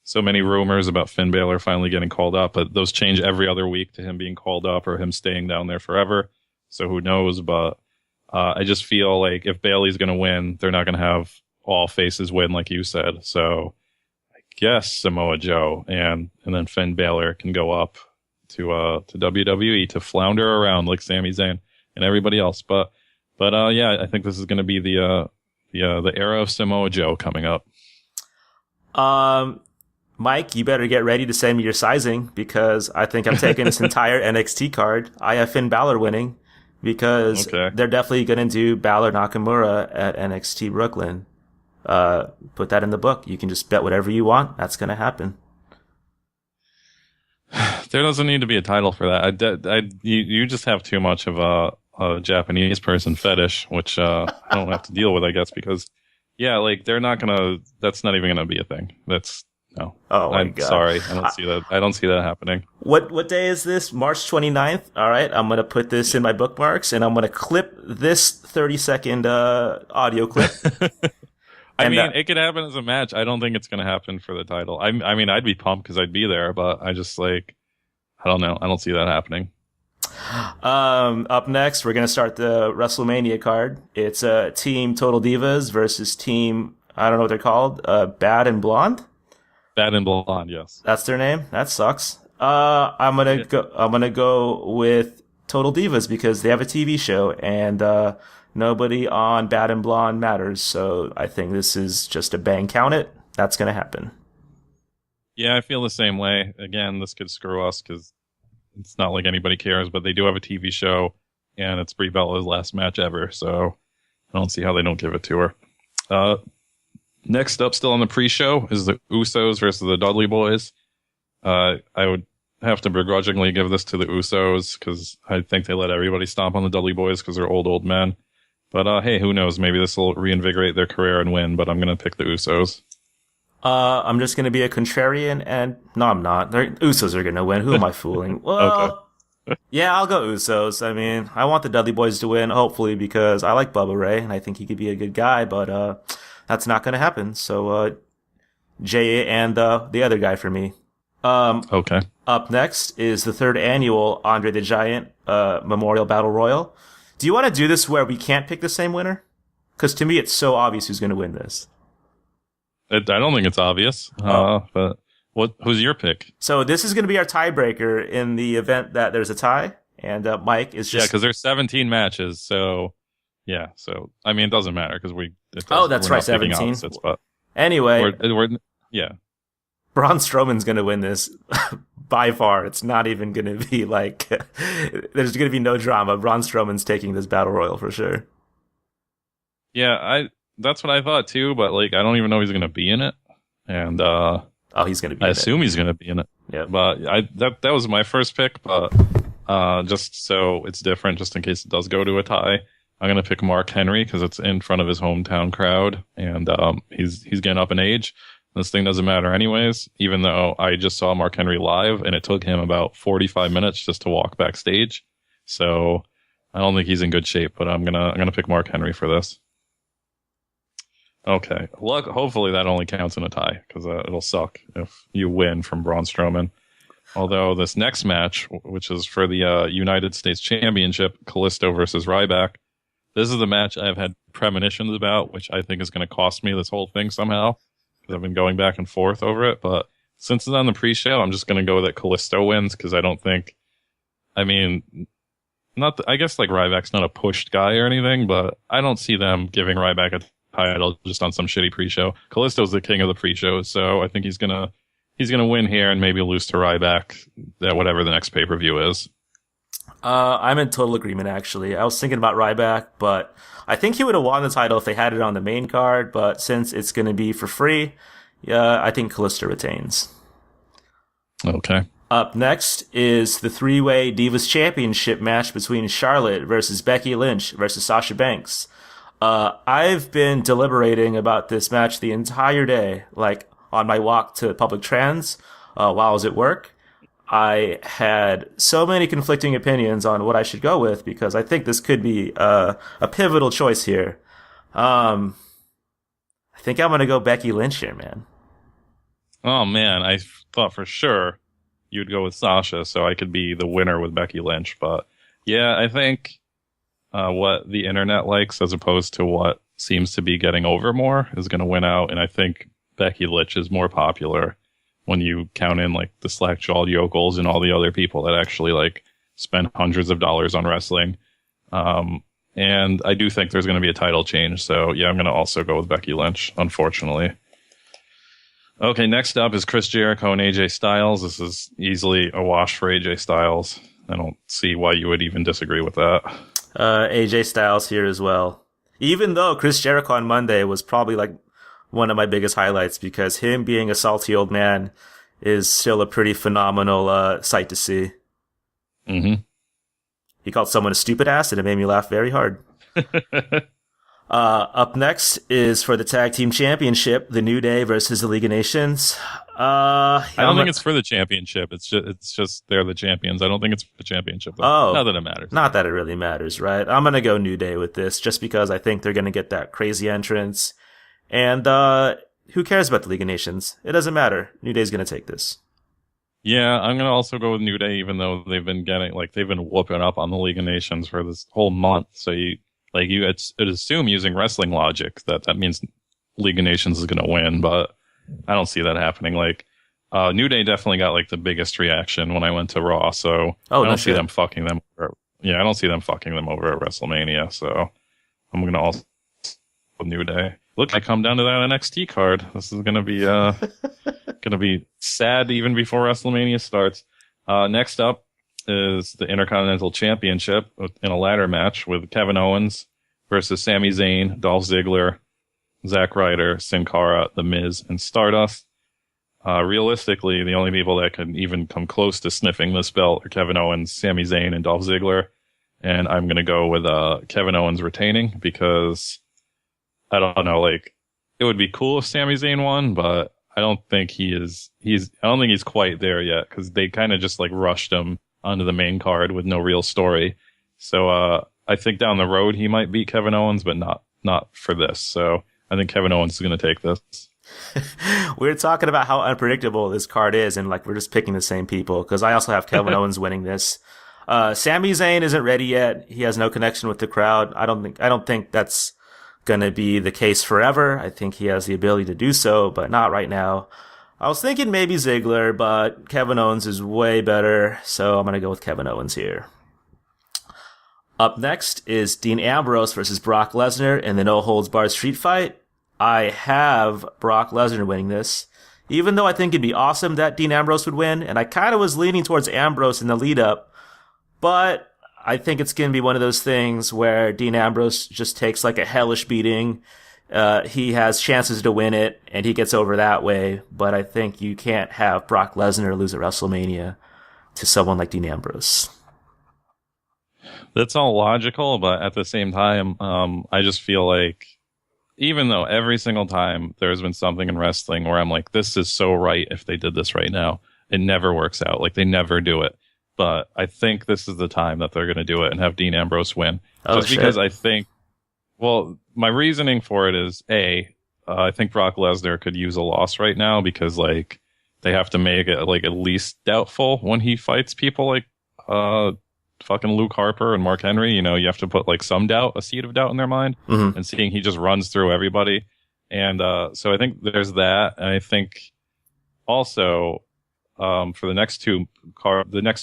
so many rumors about Finn Balor finally getting called up, but those change every other week to him being called up or him staying down there forever. So who knows? But I just feel like if Bayley's going to win, they're not going to have all faces win, like you said. So I guess Samoa Joe and then Finn Balor can go up to WWE to flounder around like Sami Zayn and everybody else. But yeah, I think this is going to be the era of Samoa Joe coming up. Mike, you better get ready to send me your sizing because I think I'm taking this entire NXT card. I have Finn Balor winning because they're definitely going to do Balor Nakamura at NXT Brooklyn. Put that in the book. You can just bet whatever you want. That's going to happen. There doesn't need to be a title for that. You just have too much of a Japanese person fetish, which I don't have to deal with, I guess, because they're not gonna. That's not even gonna be a thing. That's no. Oh my I'm God. Sorry, I don't see that. I don't see that happening. What day is this? March 29th. All right, I'm gonna put this in my bookmarks, and I'm gonna clip this 30-second audio clip. It could happen as a match. I don't think it's gonna happen for the title. I mean, I'd be pumped because I'd be there, but I just I don't know. I don't see that happening. Up next, we're going to start the WrestleMania card. It's Team Total Divas versus Team, I don't know what they're called, Bad and Blonde? Bad and Blonde, yes. That's their name? That sucks. I'm going to go with Total Divas because they have a TV show and nobody on Bad and Blonde matters. So I think this is just a bang count it. That's going to happen. Yeah, I feel the same way. Again, this could screw us because it's not like anybody cares, but they do have a TV show, and it's Brie Bella's last match ever, so I don't see how they don't give it to her. Next up, still on the pre-show, is the Usos versus the Dudley Boys. I would have to begrudgingly give this to the Usos, because I think they let everybody stomp on the Dudley Boys because they're old men. But hey, who knows? Maybe this will reinvigorate their career and win, but I'm going to pick the Usos. I'm just going to be a contrarian, and no, I'm not. The Usos are going to win. Who am I fooling? Well, yeah, I'll go Usos. I mean, I want the Dudley Boys to win, hopefully, because I like Bubba Ray, and I think he could be a good guy, but that's not going to happen. So, Jay and the other guy for me. Okay. Up next is the third annual Andre the Giant Memorial Battle Royal. Do you want to do this where we can't pick the same winner? Because to me, it's so obvious who's going to win this. I don't think it's obvious. But who's your pick? So this is going to be our tiebreaker in the event that there's a tie, and Mike is just because there's 17 matches. So yeah, so I mean it doesn't matter because that's right, 17. Opposites, but anyway, yeah. Braun Strowman's going to win this by far. It's not even going to be like there's going to be no drama. Braun Strowman's taking this battle royal for sure. Yeah, that's what I thought too, but I don't even know he's going to be in it. And he's going to be I assume he's going to be in it. Yeah. But that was my first pick, but just so it's different just in case it does go to a tie, I'm going to pick Mark Henry because it's in front of his hometown crowd and he's getting up in age. This thing doesn't matter anyways, even though I just saw Mark Henry live and it took him about 45 minutes just to walk backstage. So I don't think he's in good shape, but I'm going to pick Mark Henry for this. Okay. Hopefully that only counts in a tie because it'll suck if you win from Braun Strowman. Although this next match, which is for the United States Championship, Kalisto versus Ryback, this is the match I've had premonitions about, which I think is going to cost me this whole thing somehow because I've been going back and forth over it. But since it's on the pre-show, I'm just going to go that Kalisto wins because I don't think, I guess Ryback's not a pushed guy or anything, but I don't see them giving Ryback a title just on some shitty pre-show. Kalisto's the king of the pre-show, so I think he's gonna win here and maybe lose to Ryback at whatever the next pay-per-view is. I'm in total agreement, actually. I was thinking about Ryback, but I think he would have won the title if they had it on the main card, but since it's going to be for free, I think Kalisto retains. Okay. Up next is the three-way Divas Championship match between Charlotte versus Becky Lynch versus Sasha Banks. I've been deliberating about this match the entire day, like on my walk to public trans while I was at work. I had so many conflicting opinions on what I should go with because I think this could be a pivotal choice here. I think I'm going to go Becky Lynch here, man. Oh, man. I thought for sure you'd go with Sasha, so I could be the winner with Becky Lynch. But yeah, I think what the internet likes as opposed to what seems to be getting over more is going to win out. And I think Becky Lynch is more popular when you count in like the slack-jawed yokels and all the other people that actually like spend hundreds of dollars on wrestling. And I do think there's going to be a title change. So yeah, I'm going to also go with Becky Lynch, unfortunately. Okay, next up is Chris Jericho and AJ Styles. This is easily a wash for AJ Styles. I don't see why you would even disagree with that. AJ Styles here as well. Even though Chris Jericho on Monday was probably like one of my biggest highlights because him being a salty old man is still a pretty phenomenal sight to see. Mm-hmm. He called someone a stupid ass and it made me laugh very hard. Up next is for the Tag Team Championship, the New Day versus the League of Nations. I don't think it's for the championship. It's just they're the champions. I don't think it's for the championship, though. Oh, not that it matters. Not that it really matters, right? I'm going to go New Day with this just because I think they're going to get that crazy entrance. And who cares about the League of Nations? It doesn't matter. New Day's going to take this. Yeah, I'm going to also go with New Day, even though they've been whooping up on the League of Nations for this whole month. So you'd assume using wrestling logic that means League of Nations is going to win, but I don't see that happening. Like, New Day definitely got like the biggest reaction when I went to Raw, so I don't see them fucking them. I don't see them fucking them over at WrestleMania. So I'm going to also go with New Day. Look, I come down to that NXT card. This is going to be sad even before WrestleMania starts. Next up is the Intercontinental Championship in a ladder match with Kevin Owens versus Sami Zayn, Dolph Ziggler, Zack Ryder, Sin Cara, The Miz, and Stardust. Realistically, the only people that could even come close to sniffing this belt are Kevin Owens, Sami Zayn, and Dolph Ziggler. And I'm going to go with Kevin Owens retaining because I don't know, like, it would be cool if Sami Zayn won, but I don't think he's quite there yet because they kind of just like rushed him onto the main card with no real story. So I think down the road he might beat Kevin Owens, but not for this. So I think Kevin Owens is going to take this. We're talking about how unpredictable this card is, and like we're just picking the same people because I also have Kevin Owens winning this. Sami Zayn isn't ready yet. He has no connection with the crowd. I don't think that's gonna be the case forever. I think he has the ability to do so, but not right now. I was thinking maybe Ziggler, but Kevin Owens is way better, so I'm gonna go with Kevin Owens here. Up next is Dean Ambrose versus Brock Lesnar in the no-holds-barred street fight. I have Brock Lesnar winning this, even though I think it'd be awesome that Dean Ambrose would win, and I kind of was leaning towards Ambrose in the lead-up, but I think it's going to be one of those things where Dean Ambrose just takes like a hellish beating. He has chances to win it, and he gets over that way. But I think you can't have Brock Lesnar lose at WrestleMania to someone like Dean Ambrose. That's all logical, but at the same time, I just feel like even though every single time there's been something in wrestling where I'm like, this is so right if they did this right now, it never works out. Like, they never do it. But I think this is the time that they're going to do it and have Dean Ambrose win. Because I think, well, my reasoning for it is, I think Brock Lesnar could use a loss right now because, like, they have to make it, like, at least doubtful when he fights people like fucking Luke Harper and Mark Henry. You know, you have to put, like, some doubt, a seed of doubt in their mind. Mm-hmm. And seeing he just runs through everybody. And so I think there's that. And I think also for the next two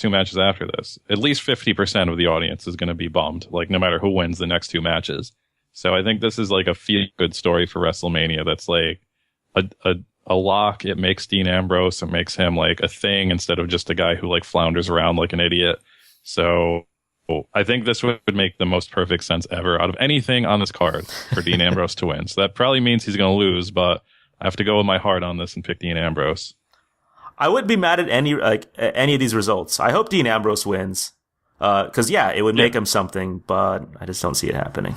matches after this, at least 50% of the audience is going to be bummed, like, no matter who wins the next two matches. So I think this is like a feel-good story for WrestleMania that's like a lock. It makes Dean Ambrose, it makes him like a thing instead of just a guy who like flounders around like an idiot. So I think this would make the most perfect sense ever out of anything on this card for Dean Ambrose to win. So that probably means he's going to lose, but I have to go with my heart on this and pick Dean Ambrose. I wouldn't be mad at any of these results. I hope Dean Ambrose wins. Because, it would make him something, but I just don't see it happening.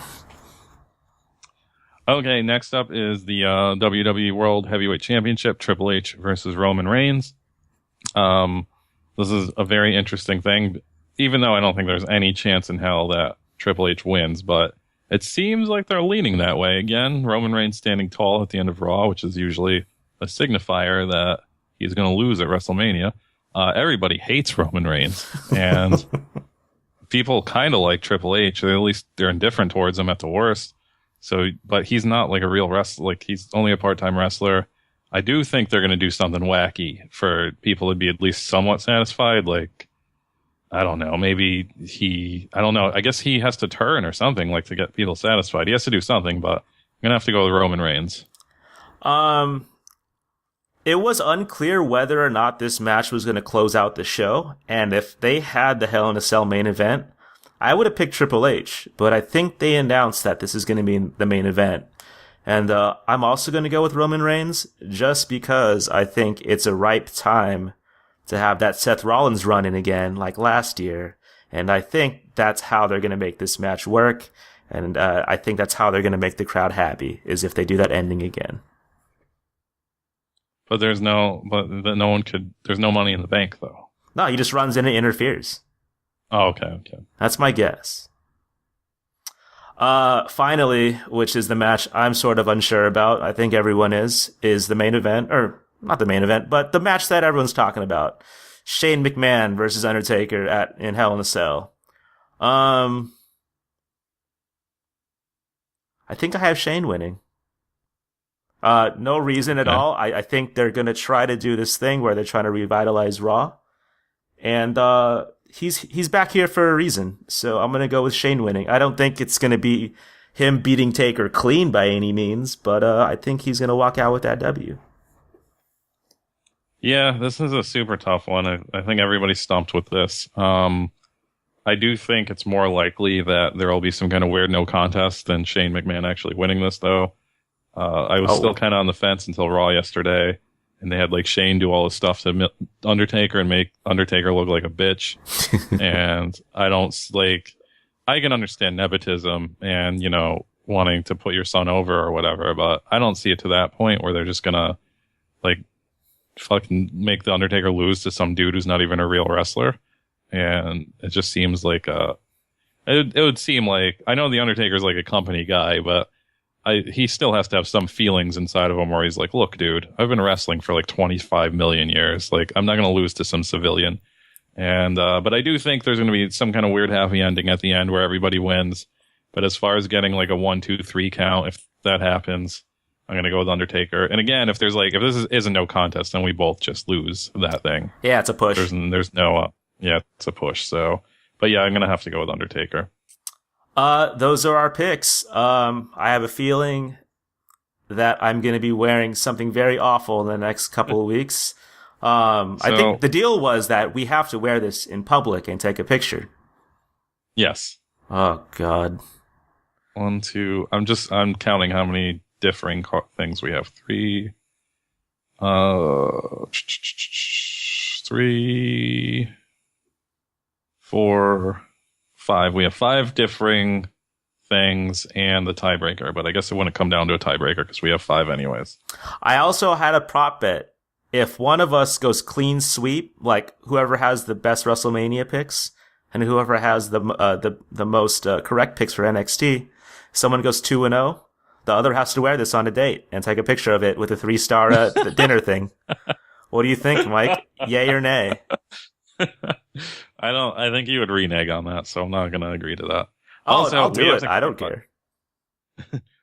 Okay, next up is the WWE World Heavyweight Championship, Triple H versus Roman Reigns. This is a very interesting thing, even though I don't think there's any chance in hell that Triple H wins, but it seems like they're leaning that way again. Roman Reigns standing tall at the end of Raw, which is usually a signifier that he's going to lose at WrestleMania. Everybody hates Roman Reigns, and people kind of like Triple H, or at least they're indifferent towards him at the worst. So, but he's not like a real wrestler. Like, he's only a part-time wrestler. I do think they're going to do something wacky for people to be at least somewhat satisfied. Like, I don't know, maybe I don't know. I guess he has to turn or something, like, to get people satisfied. He has to do something, but I'm going to have to go with Roman Reigns. It was unclear whether or not this match was going to close out the show, and if they had the Hell in a Cell main event, I would have picked Triple H, but I think they announced that this is going to be the main event. And I'm also going to go with Roman Reigns, just because I think it's a ripe time to have that Seth Rollins run in again, like last year. And I think that's how they're going to make this match work, and I think that's how they're going to make the crowd happy, is if they do that ending again. But there's no money in the bank, though. No, he just runs in and interferes. Oh, okay. That's my guess. Finally, which is the match I'm sort of unsure about, I think everyone is the main event, or not the main event, but the match that everyone's talking about. Shane McMahon versus Undertaker in Hell in a Cell. I think I have Shane winning. No reason at all. I think they're going to try to do this thing where they're trying to revitalize Raw. And he's back here for a reason. So I'm going to go with Shane winning. I don't think it's going to be him beating Taker clean by any means, but I think he's going to walk out with that W. Yeah, this is a super tough one. I think everybody's stumped with this. I do think it's more likely that there will be some kind of weird no contest than Shane McMahon actually winning this, though. I was still kind of on the fence until Raw yesterday, and they had like Shane do all this stuff to Undertaker and make Undertaker look like a bitch. And I can understand nepotism and, wanting to put your son over or whatever, but I don't see it to that point where they're just gonna like fucking make the Undertaker lose to some dude who's not even a real wrestler. And it just seems like it would seem like, I know the Undertaker's like a company guy, but he still has to have some feelings inside of him where he's like, look, dude, I've been wrestling for like 25 million years. Like, I'm not going to lose to some civilian. And, but I do think there's going to be some kind of weird happy ending at the end where everybody wins. But as far as getting like a 1, 2, 3 count, if that happens, I'm going to go with Undertaker. And again, if this is a no contest, then we both just lose that thing. Yeah, it's a push. There's no, it's a push. So, but yeah, I'm going to have to go with Undertaker. Those are our picks. I have a feeling that I'm going to be wearing something very awful in the next couple of weeks. I think the deal was that we have to wear this in public and take a picture. Yes. Oh, God. 1, 2. I'm counting how many differing things we have. 3, 4, 5. We have 5 differing things and the tiebreaker, but I guess it wouldn't come down to a tiebreaker because we have 5 anyways. I also had a prop bet. If one of us goes clean sweep, like whoever has the best WrestleMania picks and whoever has the most correct picks for NXT, someone goes 2-0, the other has to wear this on a date and take a picture of it with a 3-star dinner thing. What do you think, Mike? Yay or nay? I think you would renege on that, so I'm not going to agree to that. Oh, Also, I'll do it. I don't care.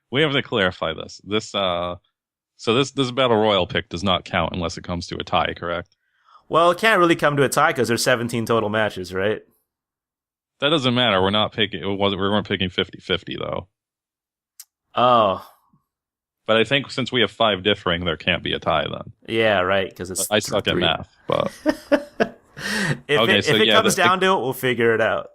We have to clarify this. This Battle Royal pick does not count unless it comes to a tie, correct? Well, it can't really come to a tie because there's 17 total matches, right? That doesn't matter. We weren't picking 50-50, though. Oh. But I think since we have 5 differing, there can't be a tie then. Yeah, right, because I suck at math, but... if it comes down to it, we'll figure it out.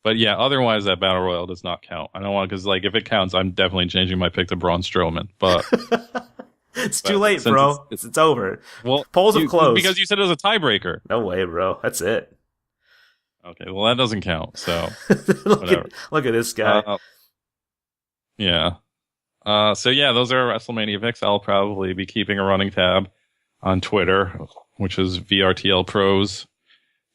But yeah, otherwise that Battle Royal does not count. I don't want, because like if it counts, I'm definitely changing my pick to Braun Strowman. But it's too late, bro. It's over. Well, polls have closed because you said it was a tiebreaker. No way, bro. That's it. Okay, well that doesn't count. So look at this guy. Yeah. So yeah, those are our WrestleMania picks. I'll probably be keeping a running tab on Twitter, which is VRTL Pros.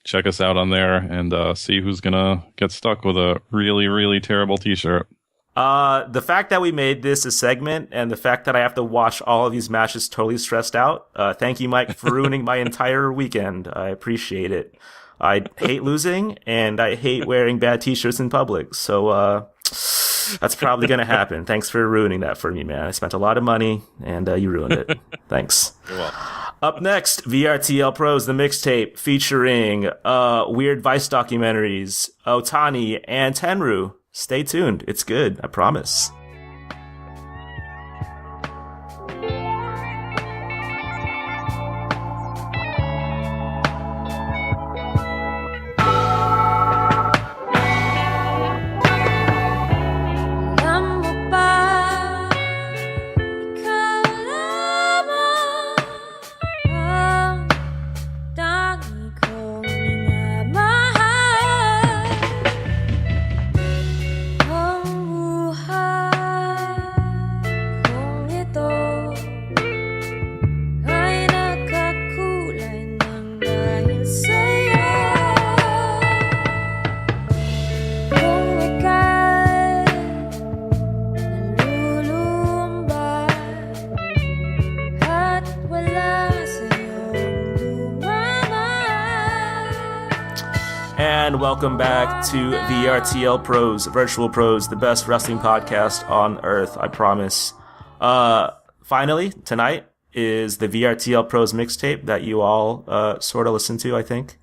Check us out on there and see who's gonna get stuck with a really, really terrible T-shirt. The fact that we made this a segment and the fact that I have to watch all of these matches totally stressed out. Thank you, Mike, for ruining my entire weekend. I appreciate it. I hate losing and I hate wearing bad T-shirts in public. So, that's probably going to happen. Thanks for ruining that for me, man. I spent a lot of money, and you ruined it. Thanks. You're welcome. Up next, VRTL Pros, the mixtape featuring weird Vice documentaries, Otani and Tenryu. Stay tuned. It's good. I promise. And welcome back to VRTL Pros, Virtual Pros, the best wrestling podcast on earth, I promise. Finally, tonight is the VRTL Pros mixtape that you all sort of listen to, I think.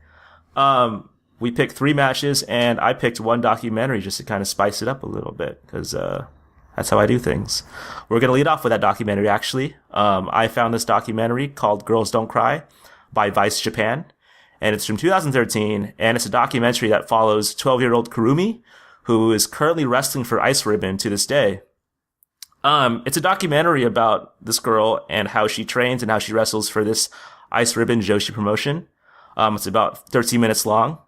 We picked 3 matches, and I picked 1 documentary just to kind of spice it up a little bit, because that's how I do things. We're going to lead off with that documentary, actually. I found this documentary called Girls Don't Cry by Vice Japan. And it's from 2013, and it's a documentary that follows 12-year-old Kurumi, who is currently wrestling for Ice Ribbon to this day. It's a documentary about this girl and how she trains and how she wrestles for this Ice Ribbon Joshi promotion. It's about 13 minutes long.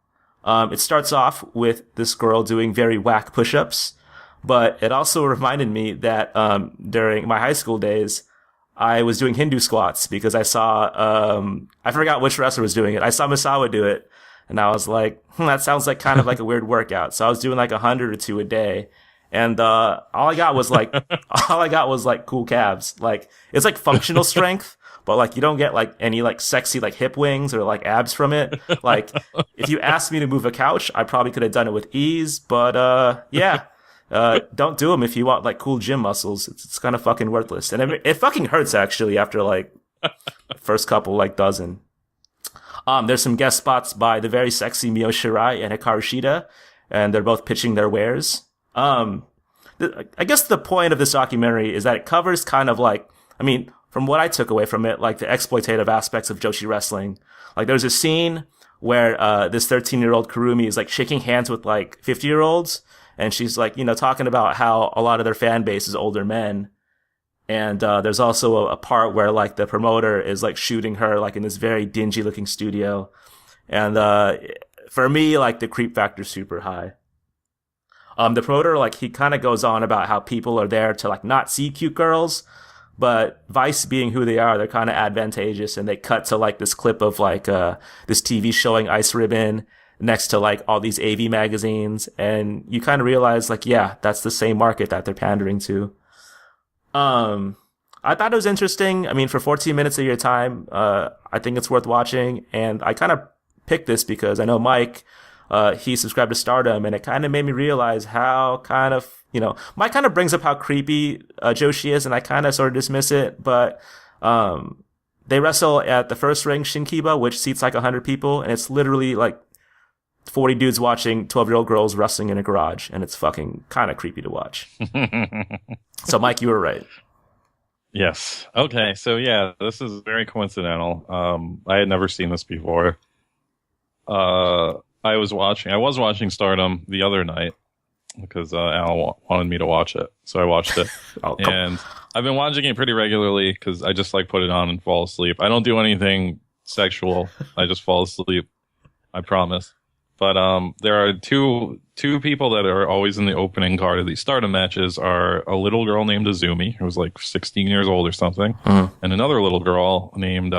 It starts off with this girl doing very whack push-ups, but it also reminded me that during my high school days, I was doing Hindu squats because I saw, I forgot which wrestler was doing it. I saw Misawa do it, and I was like, that sounds like kind of like a weird workout. So I was doing like 100 or 2 a day. And, all I got was like cool calves. Like, it's like functional strength, but like you don't get like any like sexy like hip wings or like abs from it. Like, if you asked me to move a couch, I probably could have done it with ease, but, yeah. Don't do them if you want like cool gym muscles. It's kind of fucking worthless. And it fucking hurts actually after like first couple like dozen. There's some guest spots by the very sexy Mio Shirai and Hikaru Shida, and they're both pitching their wares. I guess the point of this documentary is that it covers kind of like, I mean, from what I took away from it, like the exploitative aspects of Joshi wrestling. Like there's a scene where this 13-year-old Kurumi is like shaking hands with like 50-year-olds. And she's like, you know, talking about how a lot of their fan base is older men. And there's also a part where like the promoter is like shooting her like in this very dingy looking studio. And for me, like the creep factor is super high. The promoter, like he kind of goes on about how people are there to like not see cute girls, but Vice being who they are, they're kind of advantageous. And they cut to like this clip of like this TV showing Ice Ribbon next to like all these AV magazines, and you kind of realize like, yeah, that's the same market that they're pandering to. I thought it was interesting. I mean, for 14 minutes of your time, I think it's worth watching. And I kind of picked this because I know Mike, he subscribed to Stardom, and it kind of made me realize how kind of, you know, Mike kind of brings up how creepy Joshi is, and I kind of sort of dismiss it, but they wrestle at the first ring Shinkiba, which seats like 100 people, and it's literally like 40 dudes watching 12-year-old girls wrestling in a garage, and it's fucking kind of creepy to watch. So, Mike, you were right. Yes. Okay. So, yeah, this is very coincidental. I had never seen this before. I was watching Stardom the other night because Al wanted me to watch it, so I watched it. And I've been watching it pretty regularly because I just like put it on and fall asleep. I don't do anything sexual. I just fall asleep. I promise. But there are two people that are always in the opening card of these Stardom matches are a little girl named Azumi, who was like 16 years old or something, and another little girl named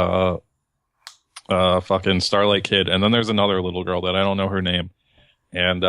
fucking Starlight Kid, and then there's another little girl that I don't know her name. And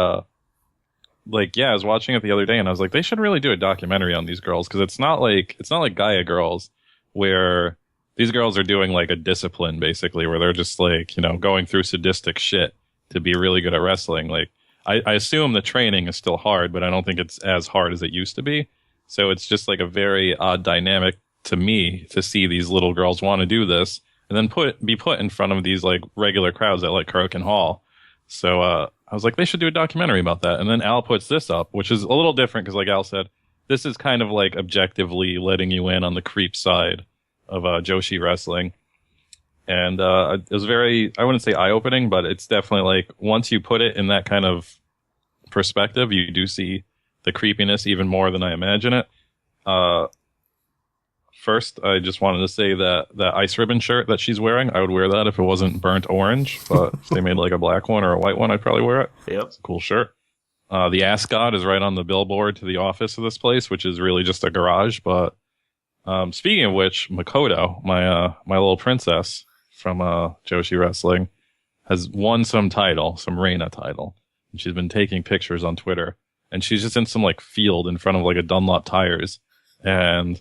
like, yeah, I was watching it the other day, and I was like, they should really do a documentary on these girls, because it's not like Gaia Girls, where these girls are doing like a discipline basically, where they're just like, you know, going through sadistic shit to be really good at wrestling. Like, I assume the training is still hard, but I don't think it's as hard as it used to be. So it's just like a very odd dynamic to me to see these little girls want to do this, and then be put in front of these like regular crowds at like Crokin Hall. So I was like, they should do a documentary about that. And then Al puts this up, which is a little different because, like Al said, this is kind of like objectively letting you in on the creep side of Joshi wrestling. And it was very, I wouldn't say eye-opening, but it's definitely like, once you put it in that kind of perspective, you do see the creepiness even more than I imagine it. First, I just wanted to say that that ice ribbon shirt that she's wearing, I would wear that if it wasn't burnt orange. But if they made like a black one or a white one, I'd probably wear it. Yep. It's a cool shirt. The ascot is right on the billboard to the office of this place, which is really just a garage. But speaking of which, Makoto, my little princess from Joshi Wrestling, has won some title, some Reina title. And she's been taking pictures on Twitter. And she's just in some like field in front of like a Dunlop Tires. And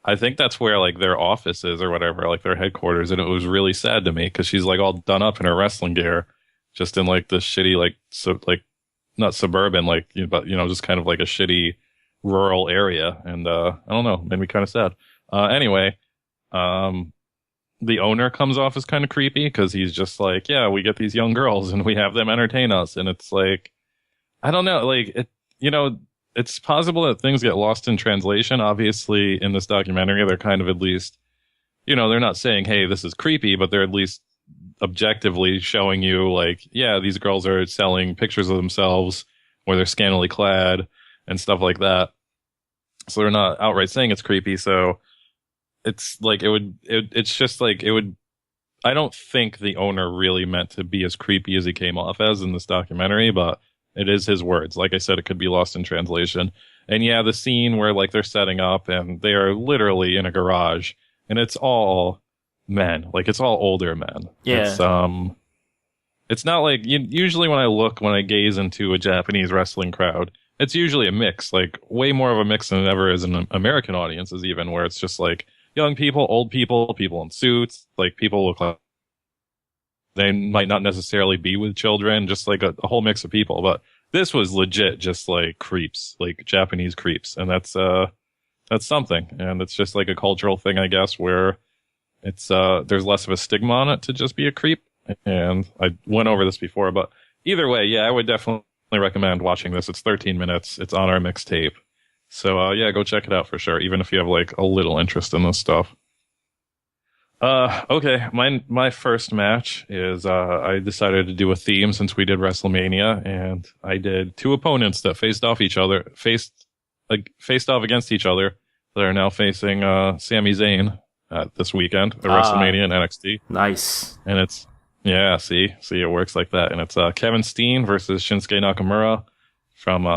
I think that's where like their office is or whatever, like their headquarters. And it was really sad to me because she's like all done up in her wrestling gear, just in like this shitty, like, so like not suburban, like, you know, but, you know, just kind of like a shitty rural area. And I don't know, made me kind of sad. Anyway, the owner comes off as kind of creepy because he's just like, yeah, we get these young girls and we have them entertain us. And it's like, I don't know, like, it, you know, it's possible that things get lost in translation. Obviously, in this documentary, they're kind of at least, you know, they're not saying, hey, this is creepy, but they're at least objectively showing you, like, yeah, these girls are selling pictures of themselves where they're scantily clad and stuff like that. So they're not outright saying it's creepy. So it's like, it's just like, I don't think the owner really meant to be as creepy as he came off as in this documentary, but it is his words. Like I said, it could be lost in translation. And yeah, the scene where like they're setting up and they are literally in a garage and it's all men, like it's all older men. Yeah. It's not like usually when I gaze into a Japanese wrestling crowd, it's usually a mix, like way more of a mix than it ever is in American audiences, even where it's just like young people, old people, people in suits, like people look like they might not necessarily be with children, just like a whole mix of people. But this was legit just like creeps, like Japanese creeps. And that's something. And it's just like a cultural thing, I guess, where it's, there's less of a stigma on it to just be a creep. And I went over this before, but either way, yeah, I would definitely recommend watching this. It's 13 minutes. It's on our mixtape. So, yeah, go check it out for sure, even if you have like a little interest in this stuff. Okay, my first match is, I decided to do a theme since we did Wrestlemania, and I did two opponents that faced off against each other that are now facing, Sami Zayn, this weekend at Wrestlemania and NXT. Nice. And it's, yeah, see, it works like that. And it's, Kevin Steen versus Shinsuke Nakamura from,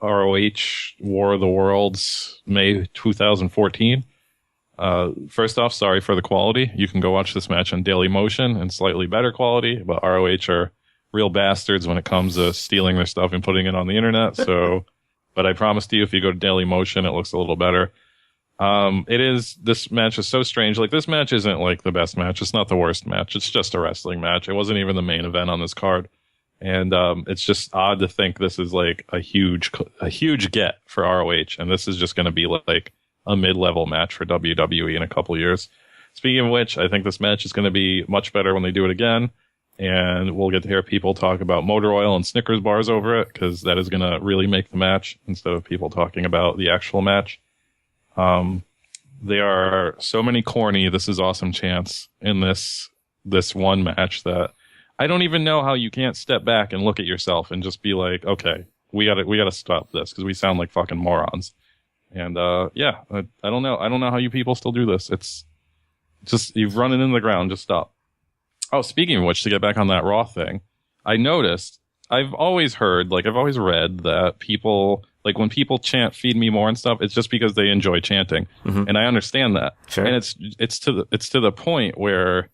ROH War of the Worlds, May 2014. First off, sorry for the quality. You can go watch this match on Daily Motion in slightly better quality, but ROH are real bastards when it comes to stealing their stuff and putting it on the internet. So, but I promise to you, if you go to Daily Motion, it looks a little better. This match is so strange. Like, this match isn't like the best match. It's not the worst match. It's just a wrestling match. It wasn't even the main event on this card. And, it's just odd to think this is like a huge get for ROH. And this is just going to be like a mid-level match for WWE in a couple years. Speaking of which, I think this match is going to be much better when they do it again. And we'll get to hear people talk about motor oil and Snickers bars over it, because that is going to really make the match instead of people talking about the actual match. There are so many corny "this is awesome" chants in this one match that I don't even know how you can't step back and look at yourself and just be like, okay, we gotta stop this because we sound like fucking morons. And yeah, I don't know how you people still do this. It's just, you've run it into the ground. Just stop. Oh, speaking of which, to get back on that Raw thing, I noticed I've always heard, like I've always read that people like when people chant "Feed me more" and stuff, it's just because they enjoy chanting, and I understand that. Sure. And it's to the point where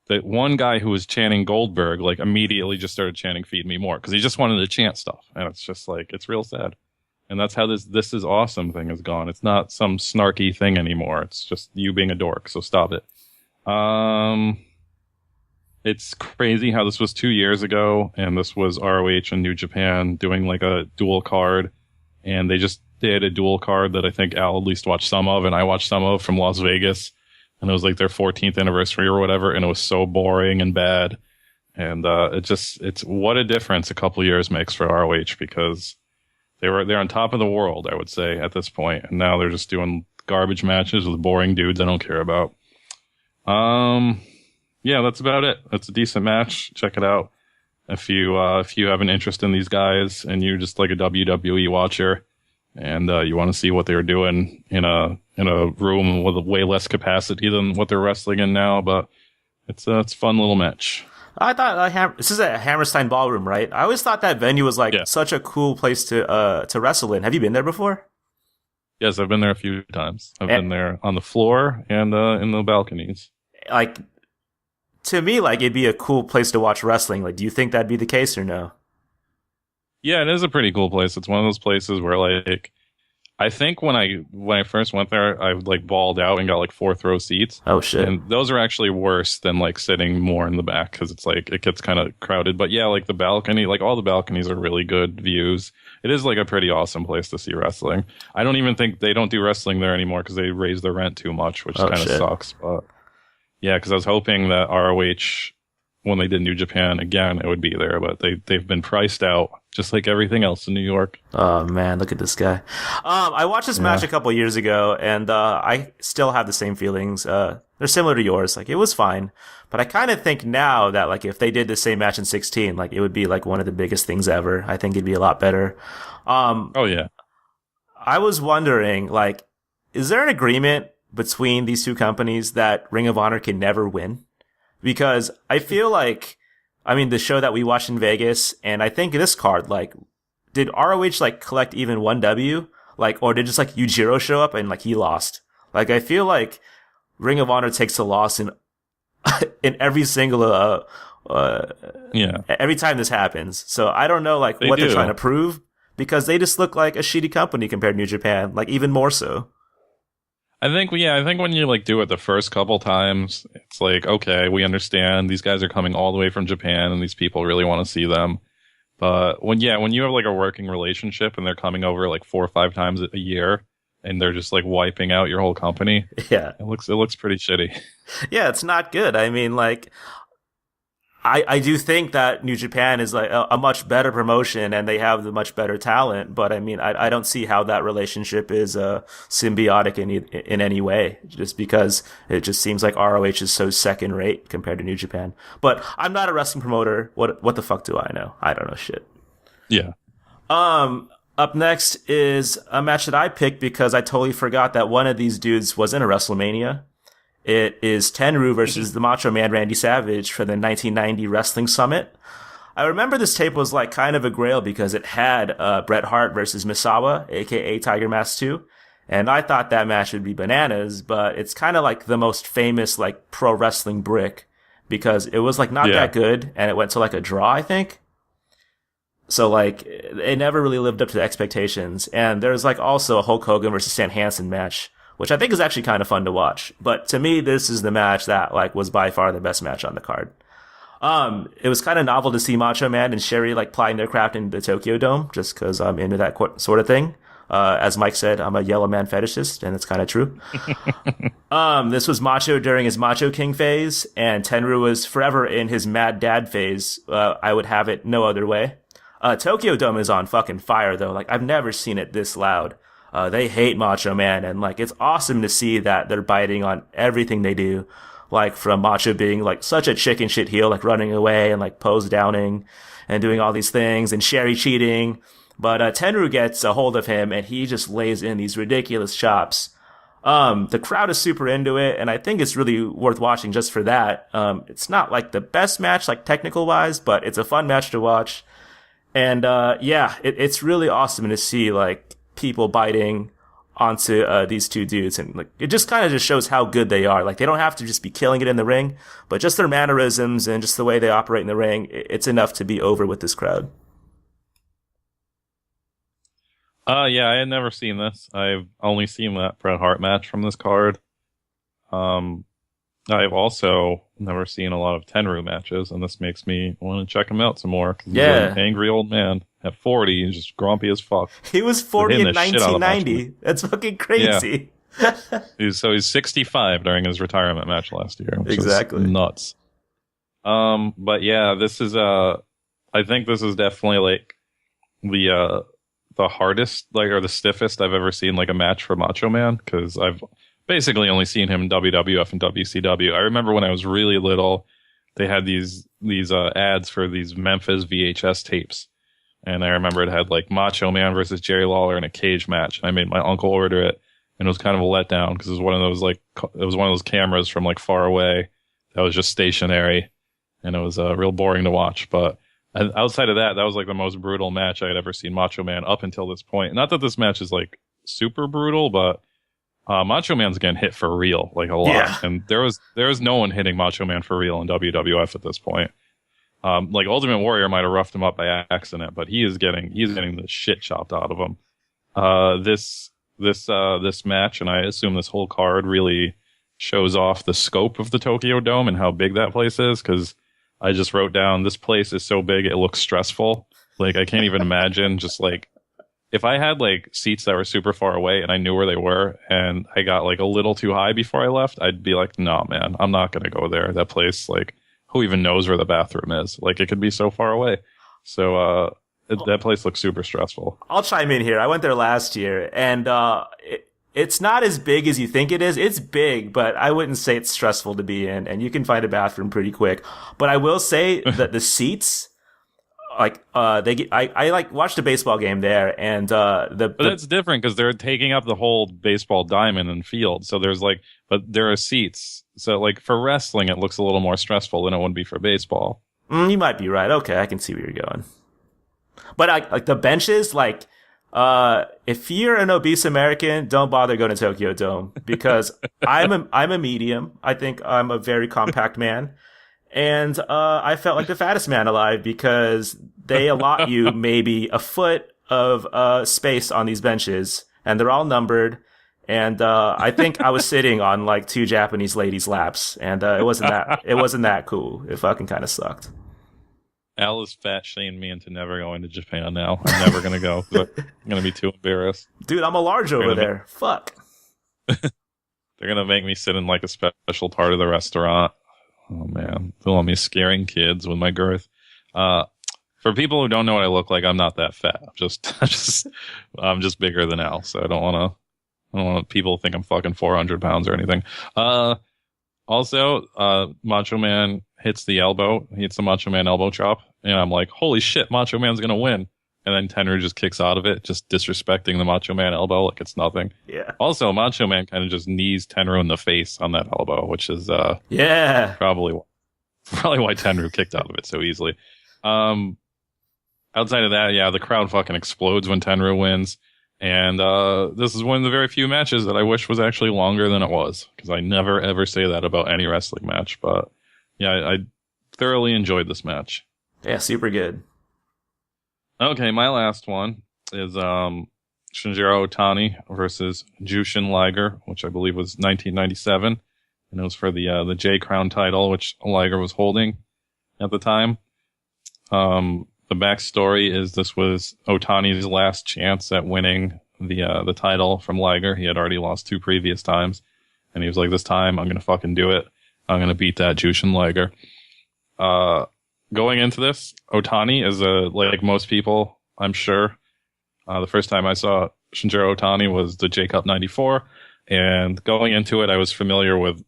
that one guy who was chanting Goldberg like immediately just started chanting "Feed me more" because he just wanted to chant stuff, and it's just like it's real sad. And that's how this is awesome thing has gone. It's not some snarky thing anymore. It's just you being a dork. So stop it. It's crazy how this was 2 years ago, and this was ROH and New Japan doing like a dual card, and they had a dual card that I think Al at least watched some of, and I watched some of from Las Vegas, and it was like their 14th anniversary or whatever, and it was so boring and bad, and it's what a difference a couple years makes for ROH because they're on top of the world, I would say, at this point, and now they're just doing garbage matches with boring dudes I don't care about. Yeah, that's about it. It's a decent match. Check it out. If you have an interest in these guys and you're just like a WWE watcher and you want to see what they're doing in a room with way less capacity than what they're wrestling in now, but it's a fun little match. I thought this is at Hammerstein Ballroom, right? I always thought that venue was like such a cool place to wrestle in. Have you been there before? Yes, I've been there a few times. I've been there on the floor and in the balconies. Like, to me, like, it'd be a cool place to watch wrestling. Like, do you think that'd be the case or no? Yeah, it is a pretty cool place. It's one of those places where, like, I think when I first went there, I like balled out and got like 4th row seats. Oh shit! And those are actually worse than like sitting more in the back because it's like it gets kind of crowded. But yeah, like the balcony, like all the balconies are really good views. It is like a pretty awesome place to see wrestling. I don't even think they don't do wrestling there anymore because they raised the rent too much, which kind of sucks. But yeah, because I was hoping that ROH, when they did New Japan again, it would be there, but they've been priced out, just like everything else in New York. Oh man, look at this guy. I watched this match a couple years ago, and I still have the same feelings. They're similar to yours. Like, it was fine, but I kind of think now that like if they did the same match in 16, like it would be like one of the biggest things ever. I think it'd be a lot better. Oh yeah. I was wondering, like, is there an agreement between these two companies that Ring of Honor can never win? Because I feel like, I mean, the show that we watched in Vegas, and I think this card, like, did ROH, like, collect even one W? Like, or did just, like, Yujiro show up and, like, he lost? Like, I feel like Ring of Honor takes a loss in in every single, every time this happens. So I don't know, like, what they're trying to prove, because they just look like a shitty company compared to New Japan, like, even more so. I think when you like do it the first couple times, it's like, okay, we understand these guys are coming all the way from Japan and these people really want to see them. But when you have like a working relationship and they're coming over like 4 or 5 times a year and they're just like wiping out your whole company, yeah, it looks pretty shitty. Yeah, it's not good. I mean, like, I do think that New Japan is like a much better promotion and they have the much better talent, but I mean, I don't see how that relationship is symbiotic in any way, just because it just seems like ROH is so second rate compared to New Japan. But I'm not a wrestling promoter. What the fuck do I know? I don't know shit. Yeah. Up next is a match that I picked because I totally forgot that one of these dudes was in a Wrestlemania. It is Tenryu versus the Macho Man Randy Savage for the 1990 Wrestling Summit. I remember this tape was like kind of a grail because it had Bret Hart versus Misawa, aka Tiger Mask 2. And I thought that match would be bananas, but it's kind of like the most famous like pro wrestling brick because it was like not that good and it went to like a draw, I think. So like it never really lived up to the expectations. And there's like also a Hulk Hogan versus Stan Hansen match, which I think is actually kind of fun to watch. But to me, this is the match that like was by far the best match on the card. It was kind of novel to see Macho Man and Sherry like plying their craft in the Tokyo Dome, just because I'm into that sort of thing. As Mike said, I'm a yellow man fetishist, and it's kind of true. This was Macho during his Macho King phase, and Tenryu was forever in his Mad Dad phase. I would have it no other way. Tokyo Dome is on fucking fire, though. Like, I've never seen it this loud. They hate Macho Man, and like it's awesome to see that they're biting on everything they do, like from Macho being like such a chicken shit heel, like running away and like pose downing and doing all these things, and Sherry cheating. But Tenryu gets a hold of him and he just lays in these ridiculous chops. The crowd is super into it, and I think it's really worth watching just for that. It's not like the best match, like technical wise, but it's a fun match to watch. And yeah, it's really awesome to see like people biting onto these two dudes, and like it just kind of just shows how good they are. Like they don't have to just be killing it in the ring, but just their mannerisms and just the way they operate in the ring, it's enough to be over with this crowd. Yeah, I had never seen this. I've only seen that Bret Hart match from this card. I've also never seen a lot of Tenryu matches, and this makes me want to check him out some more. 'Cause he's an angry old man at 40 and just grumpy as fuck. He was 40 in 1990. That's fucking crazy. Yeah. He's 65 during his retirement match last year. Which exactly. Is nuts. But yeah, this is I think this is definitely like the hardest, like, or the stiffest I've ever seen like a match for Macho Man, because I've basically only seen him in WWF and WCW. I remember when I was really little, they had these ads for these Memphis VHS tapes, and I remember it had like Macho Man versus Jerry Lawler in a cage match. And I made my uncle order it, and it was kind of a letdown because it was one of those cameras from like far away that was just stationary, and it was real boring to watch. But outside of that, that was like the most brutal match I had ever seen Macho Man up until this point. Not that this match is like super brutal, but Macho Man's getting hit for real, like a lot. Yeah. And there was no one hitting Macho Man for real in WWF at this point. Like Ultimate Warrior might have roughed him up by accident, but he's getting the shit chopped out of him. This match, and I assume this whole card, really shows off the scope of the Tokyo Dome and how big that place is, because I just wrote down, this place is so big it looks stressful. Like I can't even imagine just like, if I had like seats that were super far away and I knew where they were and I got like a little too high before I left, I'd be like, no, man, I'm not going to go there. That place, like, who even knows where the bathroom is? Like, it could be so far away. So that place looks super stressful. I'll chime in here. I went there last year, and it's not as big as you think it is. It's big, but I wouldn't say it's stressful to be in, and you can find a bathroom pretty quick. But I will say that the seats, like I like watched a baseball game there, and but that's different because they're taking up the whole baseball diamond and field. So there's like, but there are seats. So like for wrestling, it looks a little more stressful than it would be for baseball. You might be right. Okay, I can see where you're going. But like the benches, like if you're an obese American, don't bother going to Tokyo Dome, because I'm a medium. I think I'm a very compact man. And I felt like the fattest man alive, because they allot you maybe a foot of space on these benches, and they're all numbered. And I think I was sitting on like two Japanese ladies' laps, and it wasn't that cool. It fucking kind of sucked. Al is fat shamed me into never going to Japan now. I'm never going to go. I'm going to be too embarrassed. Dude, I'm a large over there. Fuck. They're going to make me sit in like a special part of the restaurant. Oh man, they want me scaring kids with my girth. For people who don't know what I look like, I'm not that fat. I'm just bigger than Al, so I don't want people to think I'm fucking 400 pounds or anything. Also, Macho Man hits the elbow. He hits the Macho Man elbow chop, and I'm like, holy shit, Macho Man's gonna win. And then Tenryu just kicks out of it, just disrespecting the Macho Man elbow like it's nothing. Yeah. Also, Macho Man kind of just knees Tenryu in the face on that elbow, which is probably why Tenryu kicked out of it so easily. Outside of that, yeah, the crowd fucking explodes when Tenryu wins. And this is one of the very few matches that I wish was actually longer than it was, because I never ever say that about any wrestling match. But yeah, I thoroughly enjoyed this match. Yeah, super good. Okay, my last one is Shinjiro Otani versus Jushin Liger, which I believe was 1997, and it was for the J Crown title, which Liger was holding at the time. The backstory is this was Otani's last chance at winning the title from Liger. He had already lost 2 previous times, and he was like, "This time I'm gonna fucking do it. I'm gonna beat that Jushin Liger." Going into this, Otani is like most people, I'm sure. The first time I saw Shinjiro Otani was the J-Cup 94, and going into it, I was familiar with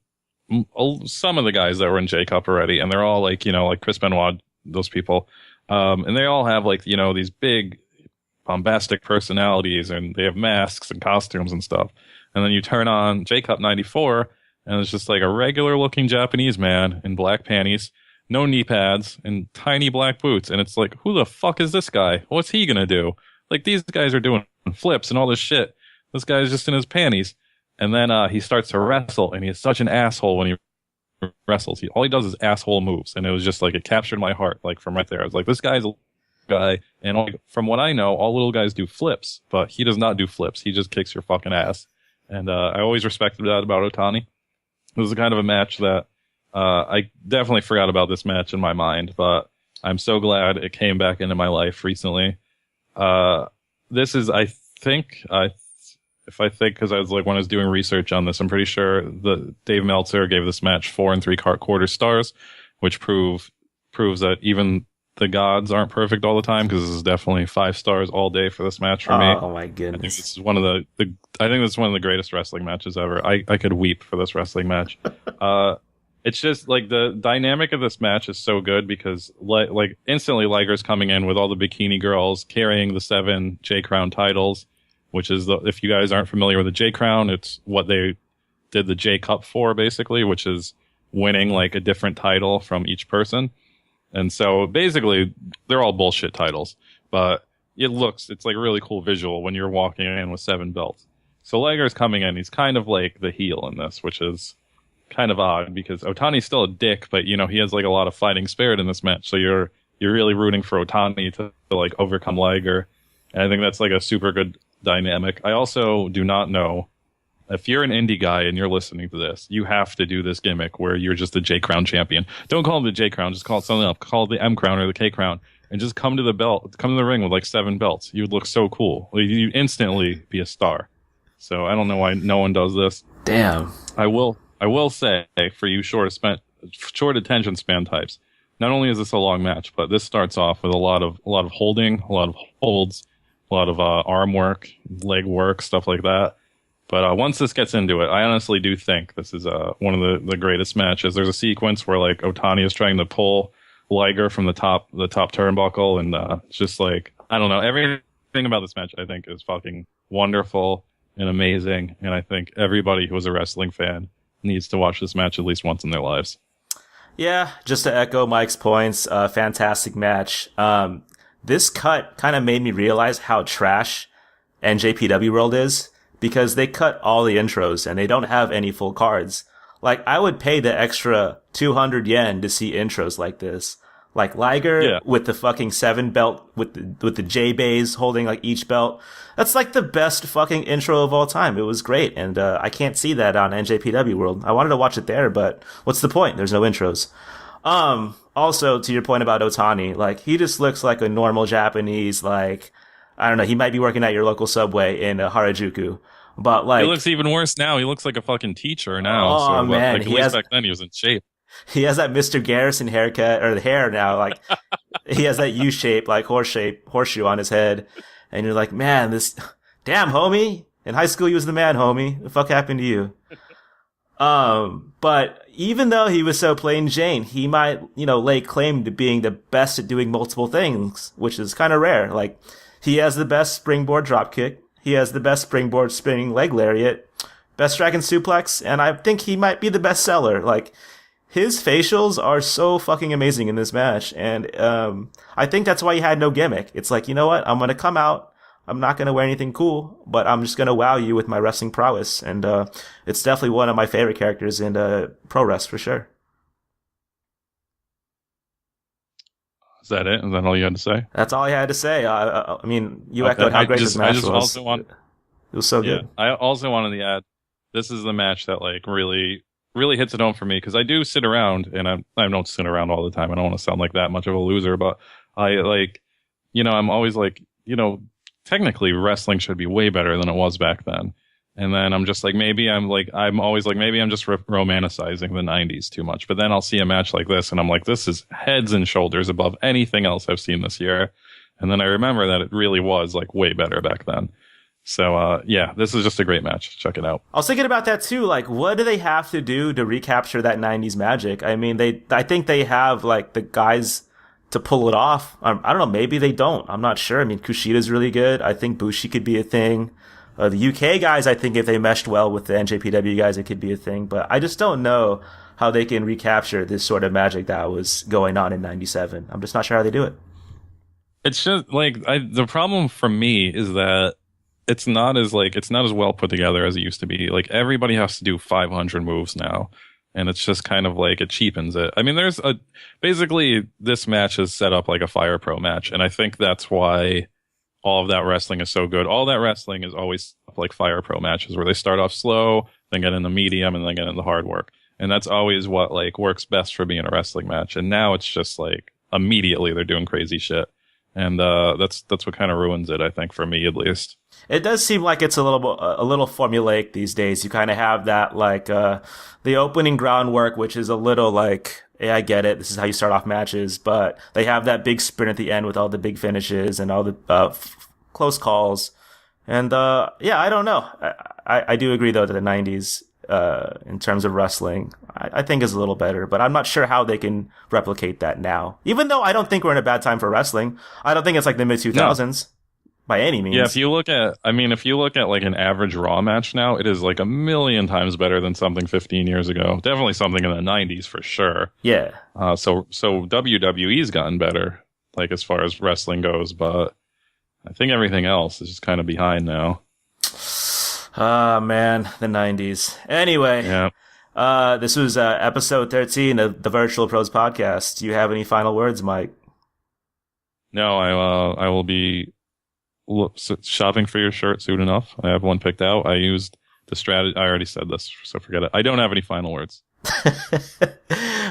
some of the guys that were in J-Cup already, and they're all like, like Chris Benoit, those people. And they all have like, these big bombastic personalities, and they have masks and costumes and stuff. And then you turn on J-Cup 94, and it's just like a regular looking Japanese man in black panties no knee pads, and tiny black boots. And it's like, who the fuck is this guy? What's he gonna do? Like, these guys are doing flips and all this shit. This guy's just in his panties. And then he starts to wrestle, and he's such an asshole when he wrestles. All he does is asshole moves, and it was just like, it captured my heart, like, from right there. I was like, this guy's a guy, and from what I know, all little guys do flips, but he does not do flips. He just kicks your fucking ass. And I always respected that about Otani. It was the kind of a match that I definitely forgot about this match in my mind, but I'm so glad it came back into my life recently. This is, I think, because I was like, when I was doing research on this, I'm pretty sure that Dave Meltzer gave this match 4 3/4 stars, which proves that even the gods aren't perfect all the time, because this is definitely 5 stars all day for this match for me. Oh my goodness! I think this is one of the greatest wrestling matches ever. I could weep for this wrestling match. It's just like the dynamic of this match is so good, because like instantly Liger's coming in with all the bikini girls carrying the 7 J Crown titles, which is if you guys aren't familiar with the J Crown, it's what they did the J Cup for, basically, which is winning like a different title from each person. And so basically they're all bullshit titles, but it's like a really cool visual when you're walking in with 7 belts. So Liger's coming in, he's kind of like the heel in this, which is kind of odd, because Otani's still a dick, but he has like a lot of fighting spirit in this match. So you're really rooting for Otani to like overcome Liger. And I think that's like a super good dynamic. I also do not know, if you're an indie guy and you're listening to this, you have to do this gimmick where you're just the J Crown champion. Don't call him the J Crown, just call it something else. Call it the M Crown or the K Crown, and just come to the ring with like 7 belts. You would look so cool. Like, you'd instantly be a star. So I don't know why no one does this. Damn. I will say, for you short attention span types, not only is this a long match, but this starts off with a lot of holding, a lot of holds, a lot of arm work, leg work, stuff like that. But once this gets into it, I honestly do think this is one of the greatest matches. There's a sequence where like Otani is trying to pull Liger from the top turnbuckle, and it's just like, I don't know, everything about this match I think is fucking wonderful and amazing, and I think everybody who is a wrestling fan needs to watch this match at least once in their lives. Yeah, just to echo Mike's points, fantastic match. This cut kind of made me realize how trash NJPW World is, because they cut all the intros and they don't have any full cards. Like, I would pay the extra 200 yen to see intros like this. Like Liger with the fucking 7 belt with the J-Bays holding like each belt. That's like the best fucking intro of all time. It was great, and I can't see that on NJPW World. I wanted to watch it there, but what's the point? There's no intros. Also, to your point about Otani, like, he just looks like a normal Japanese, like, I don't know, he might be working at your local Subway in Harajuku. But like, he looks even worse now. He looks like a fucking teacher now. Oh, so, man. Like, at least back then he was in shape. He has that Mr. Garrison haircut, or the hair now, like, he has that U-shape, like horseshoe on his head. And you're like, man, damn, homie. In high school, he was the man, homie. What the fuck happened to you? But even though he was so plain Jane, he might, lay claim to being the best at doing multiple things, which is kind of rare. Like, he has the best springboard dropkick. He has the best springboard spinning leg lariat, best dragon suplex, and I think he might be the best seller. Like, his facials are so fucking amazing in this match, and I think that's why he had no gimmick. It's like, you know what? I'm gonna come out. I'm not gonna wear anything cool, but I'm just gonna wow you with my wrestling prowess, and it's definitely one of my favorite characters in pro wrestling for sure. Is that it? Is that all you had to say? That's all I had to say. I mean, you echoed how great this match was. It was so good. I also wanted to add, this is the match that like really hits it home for me, because I do sit around, and I don't sit around all the time. I don't want to sound like that much of a loser, but I like, I'm always like, technically wrestling should be way better than it was back then. And then I'm just like, maybe I'm just romanticizing the 90s too much. But then I'll see a match like this, and I'm like, this is heads and shoulders above anything else I've seen this year. And then I remember that it really was like way better back then. So, this is just a great match. Check it out. I was thinking about that too. Like, what do they have to do to recapture that 90s magic? I mean, I think they have like the guys to pull it off. I don't know. Maybe they don't. I'm not sure. I mean, Kushida's really good. I think Bushi could be a thing. The UK guys, I think if they meshed well with the NJPW guys, it could be a thing. But I just don't know how they can recapture this sort of magic that was going on in '97. I'm just not sure how they do it. It's just like the problem for me is that it's not as well put together as it used to be. Like everybody has to do 500 moves now, and it's just kind of like it cheapens it. I mean, basically this match is set up like a Fire Pro match, and I think that's why all of that wrestling is so good. All that wrestling is always like Fire Pro matches where they start off slow, then get into medium, and then get into hard work, and that's always what like works best for being a wrestling match. And now it's just like immediately they're doing crazy shit. And that's what kind of ruins it, I think, for me at least. It does seem like it's a little formulaic these days. You kind of have that like the opening groundwork, which is a little like, yeah, I get it. This is how you start off matches, but they have that big sprint at the end with all the big finishes and all the close calls. And yeah, I don't know. I do agree though that the '90s in terms of wrestling, I think is a little better, but I'm not sure how they can replicate that now. Even though I don't think we're in a bad time for wrestling, I don't think it's like the mid 2000s by any means. Yeah, if you look at like an average Raw match now, it is like a million times better than something 15 years ago. Definitely something in the 90s for sure. Yeah. So WWE's gotten better, like as far as wrestling goes, but I think everything else is just kind of behind now. Ah, man, the 90s. Anyway, yeah. This was episode 13 of the Virtual Pros podcast. Do you have any final words, Mike? No, I will be shopping for your shirt soon enough. I have one picked out. I used the strategy. I already said this, so forget it. I don't have any final words.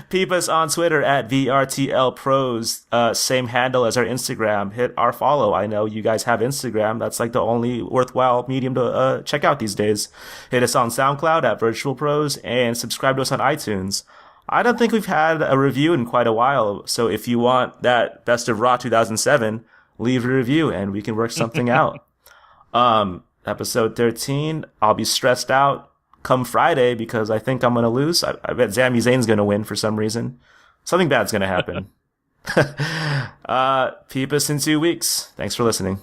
Peep us on Twitter at VRTLPros. Same handle as our Instagram. Hit our follow. I know you guys have Instagram. That's like the only worthwhile medium to check out these days. Hit us on SoundCloud at Virtual Pros and subscribe to us on iTunes. I don't think we've had a review in quite a while, so if you want that Best of Raw 2007, leave a review and we can work something out. Episode 13, I'll be stressed out come Friday because I think I'm going to lose. I bet Sami Zayn's going to win for some reason. Something bad's going to happen. Peep us in 2 weeks. Thanks for listening.